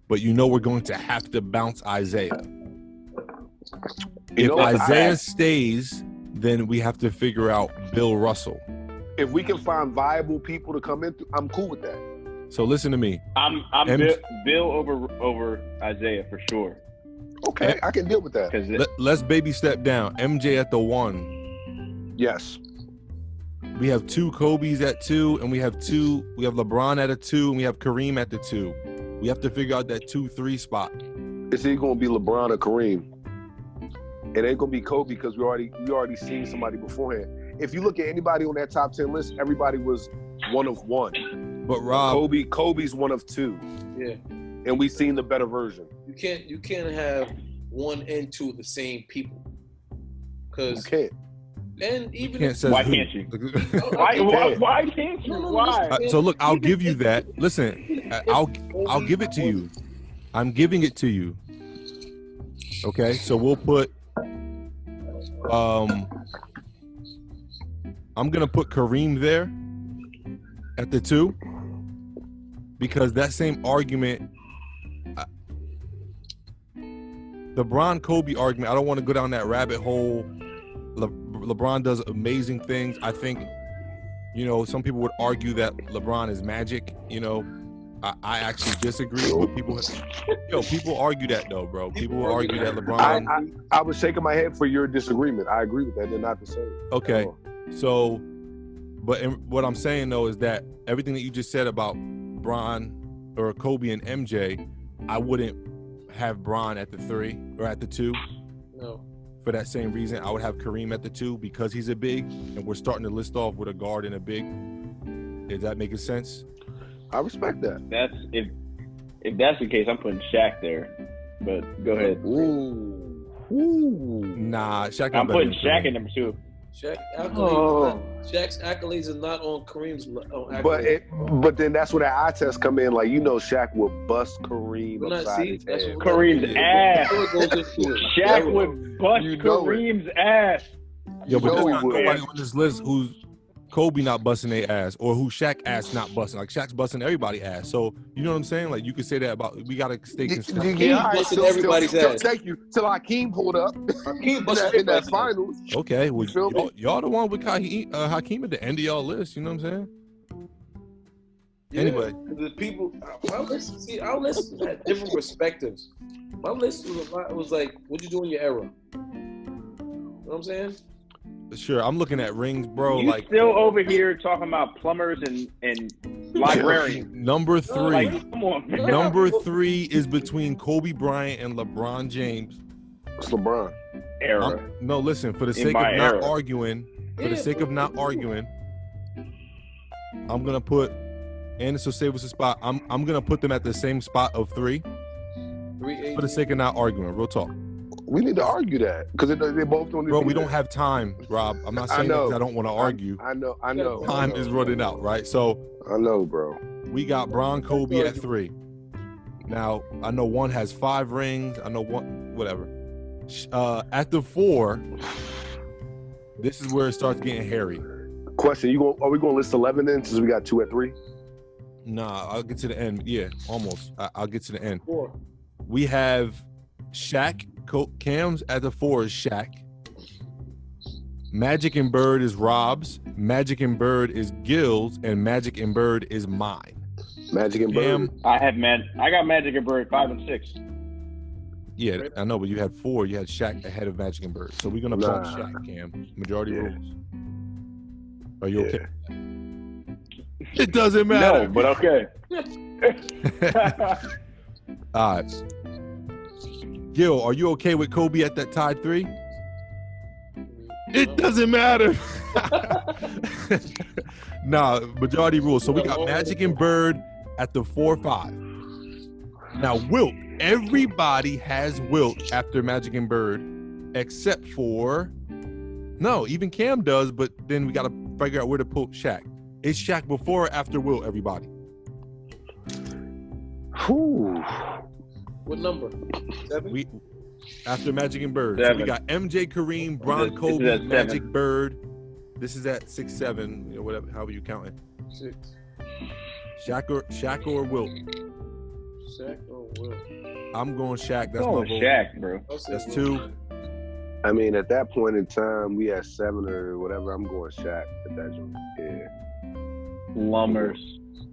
Speaker 1: but you know we're going to have to bounce Isaiah.
Speaker 4: You
Speaker 1: If
Speaker 4: know what?
Speaker 1: Isaiah stays, then we have to figure out Bill Russell.
Speaker 4: If we can find viable people to come in, I'm cool with that.
Speaker 1: So listen to me.
Speaker 2: I'm Bill over Isaiah for sure.
Speaker 4: Okay, I can deal with that.
Speaker 2: Because
Speaker 1: Let's baby step down. MJ at the 1.
Speaker 4: Yes.
Speaker 1: We have 2 Kobe's at 2, and we have LeBron at a 2, and we have Kareem at the 2. We have to figure out that 2-3 spot.
Speaker 4: It's either gonna be LeBron or Kareem. It ain't gonna be Kobe because we already seen somebody beforehand. If you look at anybody on that top 10 list, everybody was one of one.
Speaker 1: But Rob,
Speaker 4: Kobe's one of 2,
Speaker 3: Yeah.
Speaker 4: and we seen the better version.
Speaker 3: You can't have 1 and 2 of the same people.
Speaker 4: You
Speaker 3: Because
Speaker 4: can't.
Speaker 3: and even
Speaker 1: can't
Speaker 3: if,
Speaker 1: say
Speaker 2: Why
Speaker 1: who.
Speaker 2: can't you? Why can't you? Why?
Speaker 1: So look, I'll give you that. Listen, I'll give it to you. I'm giving it to you. Okay, so we'll put I'm gonna put Kareem there at the 2 because that same argument, the Bron Kobe argument. I don't want to go down that rabbit hole. LeBron does amazing things. I think, some people would argue that LeBron is magic. I actually disagree. But people argue that though, bro. People will argue that LeBron.
Speaker 4: I was shaking my head for your disagreement. I agree with that. They're not the same.
Speaker 1: Okay, so, what I'm saying though is that everything that you just said about Bron or Kobe and MJ, I wouldn't have Bron at the 3 or at the 2.
Speaker 3: no.
Speaker 1: For that same reason, I would have Kareem at the 2 because he's a big, and we're starting to list off with a guard and a big. Is that making sense?
Speaker 4: I respect that.
Speaker 2: That's if that's the case, I'm putting Shaq there. But go ahead.
Speaker 4: Ooh.
Speaker 1: Nah, Shaq.
Speaker 2: I'm
Speaker 1: better
Speaker 2: putting
Speaker 1: than
Speaker 2: Shaq
Speaker 1: Kareem.
Speaker 2: at number 2.
Speaker 3: Shaq's accolades are not on Kareem's accolades.
Speaker 4: But then that's where that eye test come in. Like, Shaq would bust Kareem
Speaker 3: We're not
Speaker 4: upside
Speaker 3: see,
Speaker 4: his
Speaker 3: that's
Speaker 4: head.
Speaker 3: what
Speaker 2: Kareem's ass. Shaq
Speaker 3: would.
Speaker 2: would bust
Speaker 4: You know it.
Speaker 2: Kareem's ass.
Speaker 1: Yo, but there's
Speaker 4: know
Speaker 1: not
Speaker 4: he would.
Speaker 1: nobody on this list who's Kobe not busting their ass or who Shaq ass not busting. Like Shaq's busting everybody ass. So you know what I'm saying? Like you could say that about. We gotta stay consistent.
Speaker 4: Yeah, all right.
Speaker 3: busted
Speaker 4: Till-
Speaker 3: everybody's
Speaker 4: till-
Speaker 3: ass.
Speaker 4: Thank you. Till Hakeem pulled up
Speaker 3: Hakeem
Speaker 4: in
Speaker 3: busted
Speaker 4: that
Speaker 3: everybody's ass.
Speaker 4: finals.
Speaker 1: Okay, well,
Speaker 4: You feel me?
Speaker 1: y'all the one with Hakeem at the end of y'all list. You know what I'm saying?
Speaker 3: Yeah,
Speaker 1: Anyway.
Speaker 3: the people, our list had different perspectives. My list was like, what you do in your era? You know what I'm saying?
Speaker 1: Sure, I'm looking at rings, bro.
Speaker 2: You
Speaker 1: Like
Speaker 2: still over here talking about plumbers and librarians.
Speaker 1: number 3.
Speaker 2: Like, come on, man.
Speaker 1: Number 3 is between Kobe Bryant and LeBron James.
Speaker 4: It's LeBron.
Speaker 2: Era.
Speaker 1: No, listen. For the
Speaker 2: In
Speaker 1: sake of
Speaker 2: my
Speaker 1: not
Speaker 2: era.
Speaker 1: arguing, I'm gonna put Anderson save us a spot. I'm gonna put them at the same spot of 3
Speaker 3: 3-8.
Speaker 1: for the sake of not arguing. Real talk,
Speaker 4: We need to argue that because they both don't.
Speaker 1: bro. We don't have time, Rob. I'm not saying that 'cause I don't want to argue.
Speaker 4: I know.
Speaker 1: Time is running out, right? So
Speaker 4: I know, bro.
Speaker 1: we got Bron Kobe at 3. Now I know one has 5 rings. I know one, whatever. At the 4, this is where it starts getting hairy.
Speaker 4: Question: Are we going to list 11 then? Since we got 2 at 3.
Speaker 1: Nah, I'll get to the end. Yeah, almost. I'll get to the end.
Speaker 3: 4.
Speaker 1: We have Shaq. Cam's at the 4 is Shaq. Magic and Bird is Rob's. Magic and Bird is Gill's, and Magic and Bird is mine.
Speaker 4: Magic and
Speaker 1: Cam,
Speaker 4: Bird.
Speaker 2: I got Magic and Bird 5 and 6.
Speaker 1: yeah, I know, but you had 4. You had Shaq ahead of Magic and Bird. So we're gonna bump
Speaker 4: Nah.
Speaker 1: Shaq, Cam. Majority
Speaker 4: Yeah.
Speaker 1: rules. Are you okay?
Speaker 4: Yeah.
Speaker 1: It doesn't matter.
Speaker 2: No, but okay.
Speaker 1: All right. Gill, are you okay with Kobe at that tied 3? It doesn't matter. Nah, majority rules. So we got Magic and Bird at the 4-5. Now, Wilt. Everybody has Wilt after Magic and Bird, except for even Cam does. But then we got to figure out where to put Shaq. Is Shaq before or after Wilt? Everybody.
Speaker 4: Whew.
Speaker 3: What number? 7?
Speaker 1: After Magic and Bird.
Speaker 2: 7.
Speaker 1: So we got MJ, Kareem, Bron, Kobe, Magic, Bird. This is at 6, 7, whatever, however you count it.
Speaker 3: 6.
Speaker 1: Shaq or Wilt?
Speaker 3: Shaq or Wilt?
Speaker 1: I'm going Shaq. That's my vote.
Speaker 2: Shaq, bro.
Speaker 1: That's 2.
Speaker 4: I mean, at that point in time, we had 7 or whatever. I'm going Shaq at that joint. Yeah.
Speaker 2: Lummers.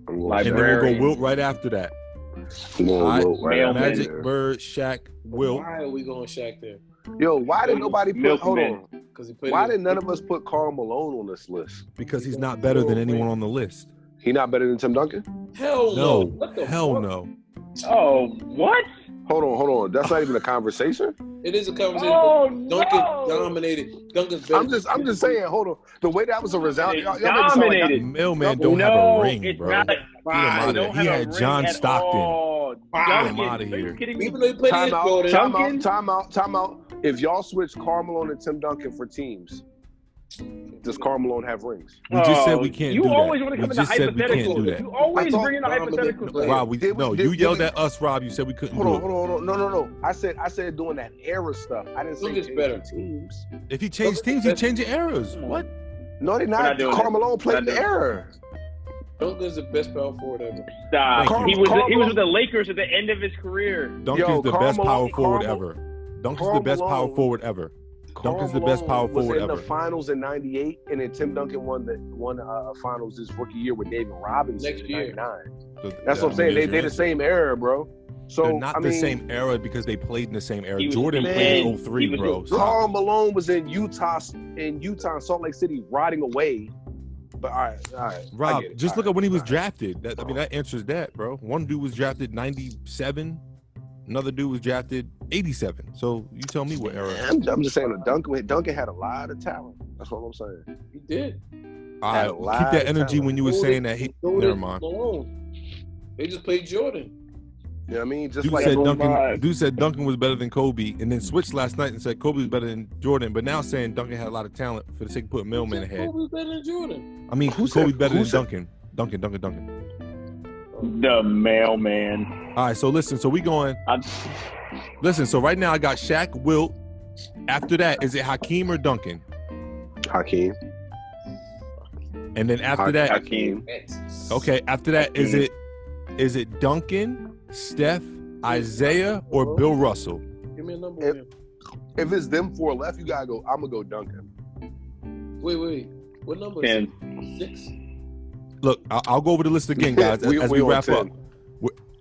Speaker 4: I'm going
Speaker 1: And then we'll go Wilt right after that.
Speaker 4: I'm going Wilt right after
Speaker 1: Magic,
Speaker 4: that.
Speaker 1: Bird, Shaq, Wilt.
Speaker 3: Why are we going Shaq there?
Speaker 4: Yo, why did nobody put? Hold on. Why did none of us put Karl Malone on this list?
Speaker 1: Because he's not better than anyone on the list.
Speaker 4: He not better than Tim Duncan?
Speaker 3: Hell no. What the
Speaker 1: Hell
Speaker 3: fuck?
Speaker 1: no.
Speaker 2: Oh, what?
Speaker 4: Hold on. That's not even a conversation.
Speaker 3: It is a conversation.
Speaker 2: Oh,
Speaker 3: Duncan dominated. Duncan's better.
Speaker 4: I'm just saying. Hold on. The way that was a result. Y'all
Speaker 2: dominated.
Speaker 1: Mailman don't have a ring, bro.
Speaker 2: Not
Speaker 1: He had John Stockton. Get him out of here.
Speaker 3: Even though he played
Speaker 4: Time out. If y'all switch Karl Malone and Tim Duncan for teams, does Karl Malone have rings?
Speaker 1: We just said we can't do that.
Speaker 2: You always want to come into hypotheticals.
Speaker 1: You
Speaker 2: You always bring in the hypotheticals.
Speaker 1: Rob, you yelled at us, Rob. You said we couldn't do it.
Speaker 4: Hold on. No. I said doing that era stuff. I didn't say changing
Speaker 3: better
Speaker 4: teams.
Speaker 1: If he changed teams, he's changing eras. What?
Speaker 4: No, they're not. Karl Malone played the era.
Speaker 3: Duncan's the best power forward ever.
Speaker 2: Stop. He was with the Lakers at the end of his career.
Speaker 1: Duncan's the best power forward ever. Duncan's the best power forward ever. Duncan's the best power forward ever.
Speaker 4: Was in the finals in '98, and then Tim Duncan won finals his rookie year with David Robinson in '99. That's what I'm saying. They the same era, bro. So
Speaker 1: they're not the same era because they played in the same era. Jordan played in 03, bro.
Speaker 4: Karl Malone was in Utah, Salt Lake City, riding away. But all right.
Speaker 1: Rob, just look at when he was drafted. That answers that, bro. One dude was drafted 97. Another dude was drafted 87. So you tell me what era.
Speaker 4: I'm just saying Duncan had a lot of talent. That's what I'm saying.
Speaker 3: He did.
Speaker 1: All right, keep that energy when you were saying that. Never mind.
Speaker 3: They just played Jordan.
Speaker 4: You know what I mean? Just
Speaker 1: Dude said Duncan was better than Kobe, and then switched last night and said Kobe was better than Jordan, but now saying Duncan had a lot of talent for the sake of putting Mailman ahead.
Speaker 3: Kobe was better than Jordan.
Speaker 1: I mean, Kobe's better than Duncan. Duncan.
Speaker 2: The Mailman.
Speaker 1: All right, so listen. So we going. Listen. So right now I got Shaq, Wilt. After that, is it Hakeem or Duncan?
Speaker 4: Hakeem.
Speaker 1: And then after that,
Speaker 4: Hakeem.
Speaker 1: Okay. After that,
Speaker 2: Hakeem.
Speaker 1: is it Duncan, Steph, Isaiah, or Bill Russell?
Speaker 3: Give me a number.
Speaker 4: If it's them 4 left, you gotta go. I'm gonna go Duncan.
Speaker 3: Wait. What number?
Speaker 2: 10.
Speaker 3: 6.
Speaker 1: Look, I'll go over the list again, guys, as we wrap up.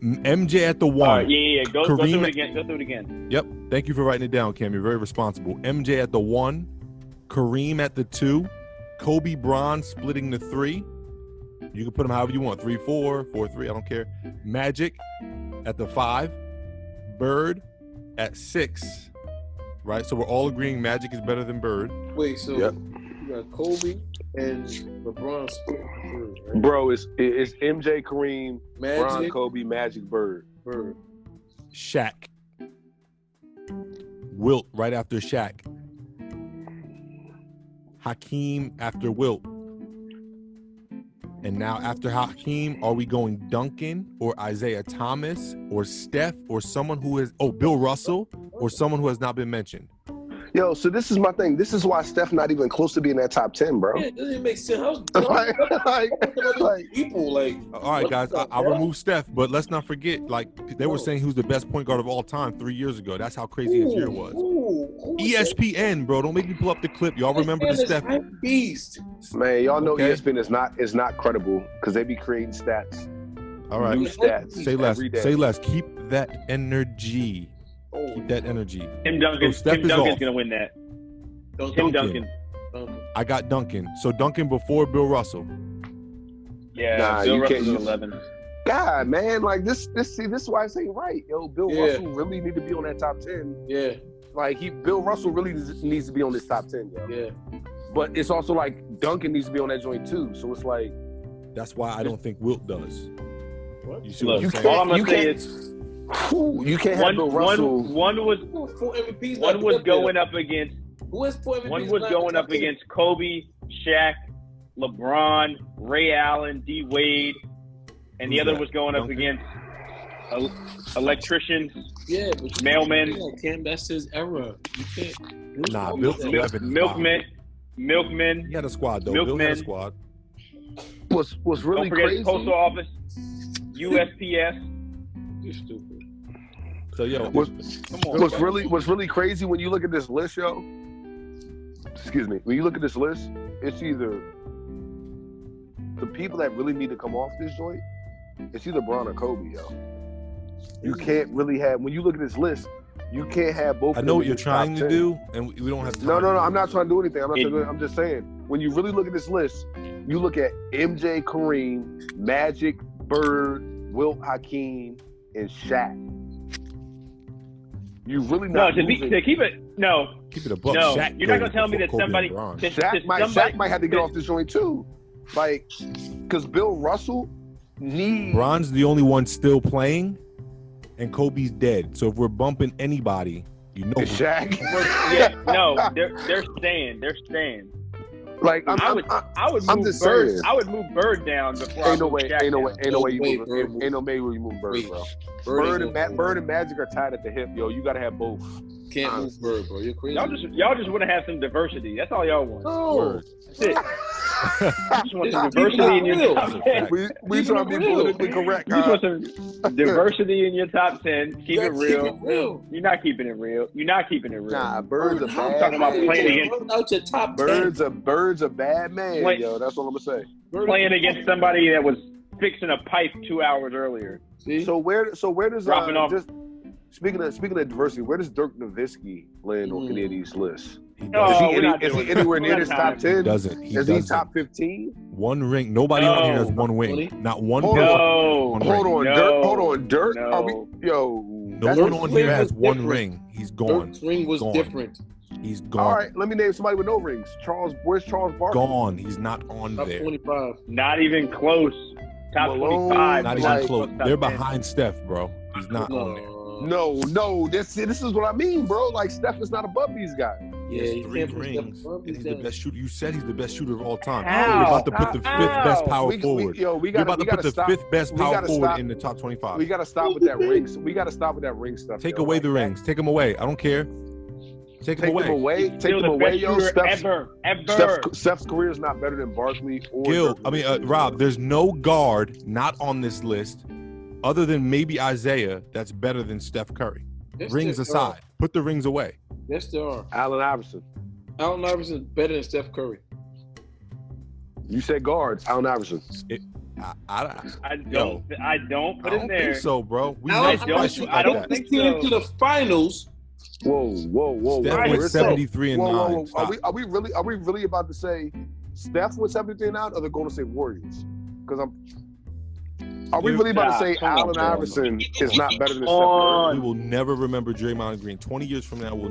Speaker 1: MJ at the 1.
Speaker 2: Yeah. Go through it again.
Speaker 1: Yep. Thank you for writing it down, Cam. You're very responsible. MJ at the 1. Kareem at the 2. Kobe, Bron splitting the 3. You can put them however you want. 3-4, 4-3. I don't care. Magic at the 5. Bird at 6. Right? So we're all agreeing Magic is better than Bird.
Speaker 3: Wait, so you got Kobe and LeBron split the 3, right?
Speaker 4: Bro, it's MJ, Kareem,
Speaker 3: Magic,
Speaker 4: Bron, Kobe, Magic, Bird.
Speaker 1: Shaq. Wilt right after Shaq. Hakeem after Wilt. And now after Hakeem, are we going Duncan or Isaiah Thomas or Steph or someone who is Bill Russell or someone who has not been mentioned?
Speaker 4: Yo, so this is my thing. This is why Steph not even close to being that top 10, bro.
Speaker 3: Yeah, it doesn't make sense. How's people like?
Speaker 1: All right, guys, I'll remove Steph, but let's not forget, like they were saying, he was the best point guard of all time 3 years ago. That's how crazy his year was. ESPN, bro, don't make me pull up the clip. Y'all remember the Steph
Speaker 3: beast?
Speaker 4: Man, y'all know ESPN is not credible because they be creating stats.
Speaker 1: All right,
Speaker 4: new stats.
Speaker 1: Say less. Say less. Keep that energy. Keep that energy.
Speaker 2: Tim Duncan's gonna win that. Tim Duncan.
Speaker 1: I got Duncan. So Duncan before Bill Russell.
Speaker 2: Yeah, Bill Russell's 11.
Speaker 4: God, man, like this is why I say right. Yo, Bill Russell really need to be on that top 10.
Speaker 3: Yeah.
Speaker 4: Like Bill Russell really needs to be on this top 10, yo.
Speaker 3: Yeah.
Speaker 4: But it's also like Duncan needs to be on that joint too. So it's like
Speaker 1: that's why I don't think Wilt does.
Speaker 3: What?
Speaker 1: You see what I'm saying?
Speaker 2: All I'm gonna say is
Speaker 4: You can't have Bill Russell.
Speaker 2: One was
Speaker 3: Four MVPs.
Speaker 2: one was going up against.
Speaker 3: Who has 4 MVPs?
Speaker 2: One was going up against Kobe, Shaq, LeBron, Ray Allen, D Wade, and the other was going up against electricians.
Speaker 3: Yeah, but
Speaker 2: mailmen.
Speaker 3: Cam, that's his era. You can't.
Speaker 1: Nah, Bill's 11.
Speaker 2: Milkmen.
Speaker 1: He had a squad though. Bill had a squad.
Speaker 4: What's really
Speaker 2: Don't forget
Speaker 4: crazy?
Speaker 2: Postal Office, USPS.
Speaker 3: You're stupid.
Speaker 1: So yo,
Speaker 4: What's really crazy when you look at this list, yo? Excuse me. When you look at this list, it's either the people that really need to come off this joint. It's either Bron or Kobe, yo. You can't really have, when you look at this list, you can't have both.
Speaker 1: I know what you're trying to do, and we don't have time.
Speaker 4: No. I'm not trying to do anything. I'm just saying, when you really look at this list, you look at MJ, Kareem, Magic, Bird, Wilt, Hakeem, and Shaq. You really not
Speaker 2: to keep it
Speaker 1: keep it a buck.
Speaker 2: No,
Speaker 1: Shaq
Speaker 2: you're not gonna tell me that somebody
Speaker 4: Shaq might have to get off this joint too, like, because Bill Russell needs.
Speaker 1: Bron's the only one still playing, and Kobe's dead. So if we're bumping anybody, you know,
Speaker 4: Shaq.
Speaker 2: They're staying. They're staying.
Speaker 4: Like
Speaker 2: I would move Bird. I would move Bird down before.
Speaker 4: Ain't no way you move Bird, bro. Bird and Magic are tied at the hip, yo. You gotta have both.
Speaker 3: Can't move Bird, bro. You're crazy.
Speaker 2: Y'all just want to have some diversity. That's all y'all want.
Speaker 4: No.
Speaker 2: That's it. You just want some diversity in your top 10.
Speaker 4: We trying to be politically correct.
Speaker 2: You just want some diversity in your top 10. Keep it real. You're not keeping it real.
Speaker 4: Nah, Bird's a bad man.
Speaker 2: Talking about playing against
Speaker 3: out your top 10.
Speaker 4: Bird's a bad man, yo. That's all I'm gonna say.
Speaker 2: Playing against somebody that was fixing a pipe 2 hours earlier.
Speaker 3: See?
Speaker 4: So where does
Speaker 2: dropping off?
Speaker 4: Just speaking of diversity, where does Dirk Nowitzki land on any of these lists? Is he anywhere near his top 10? Is he top 15?
Speaker 1: One ring. Nobody on here has one wing. Not one person.
Speaker 2: Hold
Speaker 4: on, Dirk.
Speaker 2: No.
Speaker 4: Are we, yo?
Speaker 1: No one on here has one ring. He's gone.
Speaker 3: Dirk's ring was different.
Speaker 1: He's gone.
Speaker 4: All right, let me name somebody with no rings. Where's Charles Barkley?
Speaker 1: Gone. He's not on
Speaker 3: Top
Speaker 1: there.
Speaker 3: 25.
Speaker 2: Not even close. Top
Speaker 4: Malone,
Speaker 2: 25.
Speaker 1: Not even close. They're behind Steph, bro. He's not on there.
Speaker 4: No. This is what I mean, bro. Like, Steph is not above these guys.
Speaker 3: Yeah,
Speaker 1: he
Speaker 3: you
Speaker 1: has 3
Speaker 3: can't put
Speaker 1: rings.
Speaker 3: Steph above
Speaker 1: And he's
Speaker 3: these
Speaker 1: the
Speaker 3: guys.
Speaker 1: best shooter. You said he's the best shooter of all time.
Speaker 2: How?
Speaker 1: We're about to put the 5th best power forward.
Speaker 4: We
Speaker 1: We're about to put the
Speaker 4: stop.
Speaker 1: 5th best
Speaker 4: We
Speaker 1: power
Speaker 4: gotta
Speaker 1: forward
Speaker 4: stop.
Speaker 1: in the top 25.
Speaker 4: We gotta stop with that ring. We gotta stop with that ring stuff.
Speaker 1: Take away the rings. Take them away. I don't care. Take them away.
Speaker 4: Take them away, yo.
Speaker 2: Ever.
Speaker 4: Steph's career is not better than Barkley or
Speaker 1: Gill.
Speaker 4: Dirk.
Speaker 1: Rob. There's no guard not on this list, other than maybe Isaiah, that's better than Steph Curry.
Speaker 3: Yes,
Speaker 1: Rings
Speaker 3: there
Speaker 1: aside,
Speaker 3: are.
Speaker 1: put the rings away.
Speaker 3: Yes, there are.
Speaker 4: Allen Iverson.
Speaker 3: Allen Iverson is better than Steph Curry.
Speaker 4: You said guards. Allen Iverson.
Speaker 2: I don't put it in there.
Speaker 1: Think so, bro.
Speaker 2: I don't think so.
Speaker 3: To the finals.
Speaker 4: Whoa.
Speaker 1: Steph went 73 and 9. Stop.
Speaker 4: Are we really about to say Steph went 73 and 9, or they're going to say Warriors? Because are we really about to say Allen Iverson is not better than Steph Curry?
Speaker 1: We will never remember Draymond Green. 20 years from now, we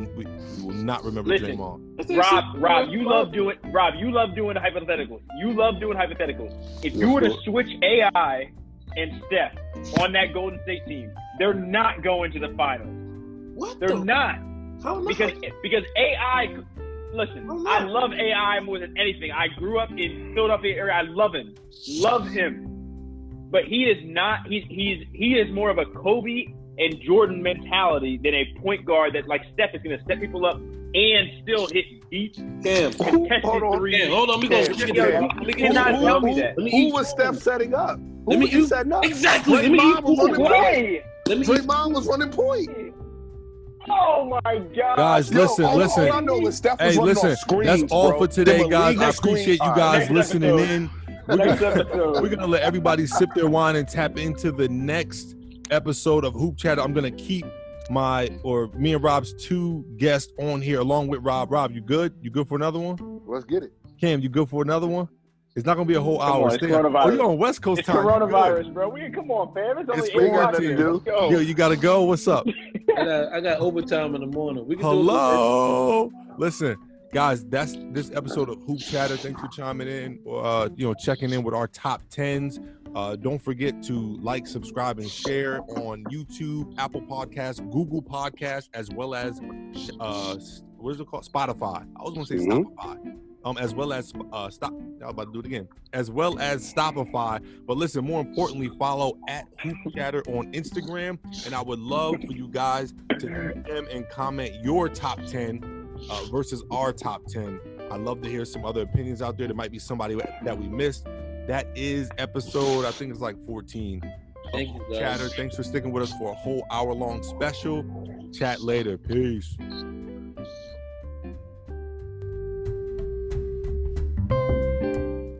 Speaker 1: will not remember Draymond.
Speaker 2: Rob, you love doing hypotheticals. If you were to switch AI and Steph on that Golden State team, they're not going to the finals.
Speaker 3: What?
Speaker 2: They're not.
Speaker 3: How not?
Speaker 2: Because AI. Listen, I love AI more than anything. I grew up in Philadelphia area. I love him. But he is not. He is more of a Kobe and Jordan mentality than a point guard that, like Steph, is going to set people up and still hit deep contested threes.
Speaker 3: Hold on.
Speaker 2: You cannot tell me that.
Speaker 4: Who was Steph setting up? Who was he setting up?
Speaker 3: Exactly.
Speaker 4: Draymond was running point.
Speaker 2: Oh my God!
Speaker 1: Guys, listen.
Speaker 4: All I know is Steph was running off screens,
Speaker 1: That's all for today, guys. I appreciate you guys listening in. We're gonna let everybody sip their wine and tap into the next episode of Hoop Chatter. I'm gonna keep me and Rob's 2 guests on here along with Rob. Rob, you good? You good for another one?
Speaker 4: Let's get it.
Speaker 1: Cam, you good for another one? It's not gonna be a whole hour.
Speaker 2: It's coronavirus.
Speaker 1: You're on West Coast time.
Speaker 2: It's coronavirus, bro. Come on, fam. It's only 8 o'clock here.
Speaker 4: Let's go.
Speaker 1: Yo, you gotta go. What's up?
Speaker 3: I got overtime in the morning. We can
Speaker 1: Hello. Listen, guys, that's this episode of Hoop Chatter. Thanks for chiming in, checking in with our top 10s. Don't forget to like, subscribe, and share on YouTube, Apple Podcasts, Google Podcasts, as well as what is it called? Spotify. I was going to say Spotify. As well as I was about to do it again. As well as Spotify. But listen, more importantly, follow at Hoop Chatter on Instagram. And I would love for you guys to DM and comment your top 10 versus our top 10. I'd love to hear some other opinions out there. There might be somebody that we missed. That is episode, I think it's like 14.
Speaker 3: Thank you, guys.
Speaker 1: Chatter. Thanks for sticking with us for a whole hour-long special. Chat later. Peace.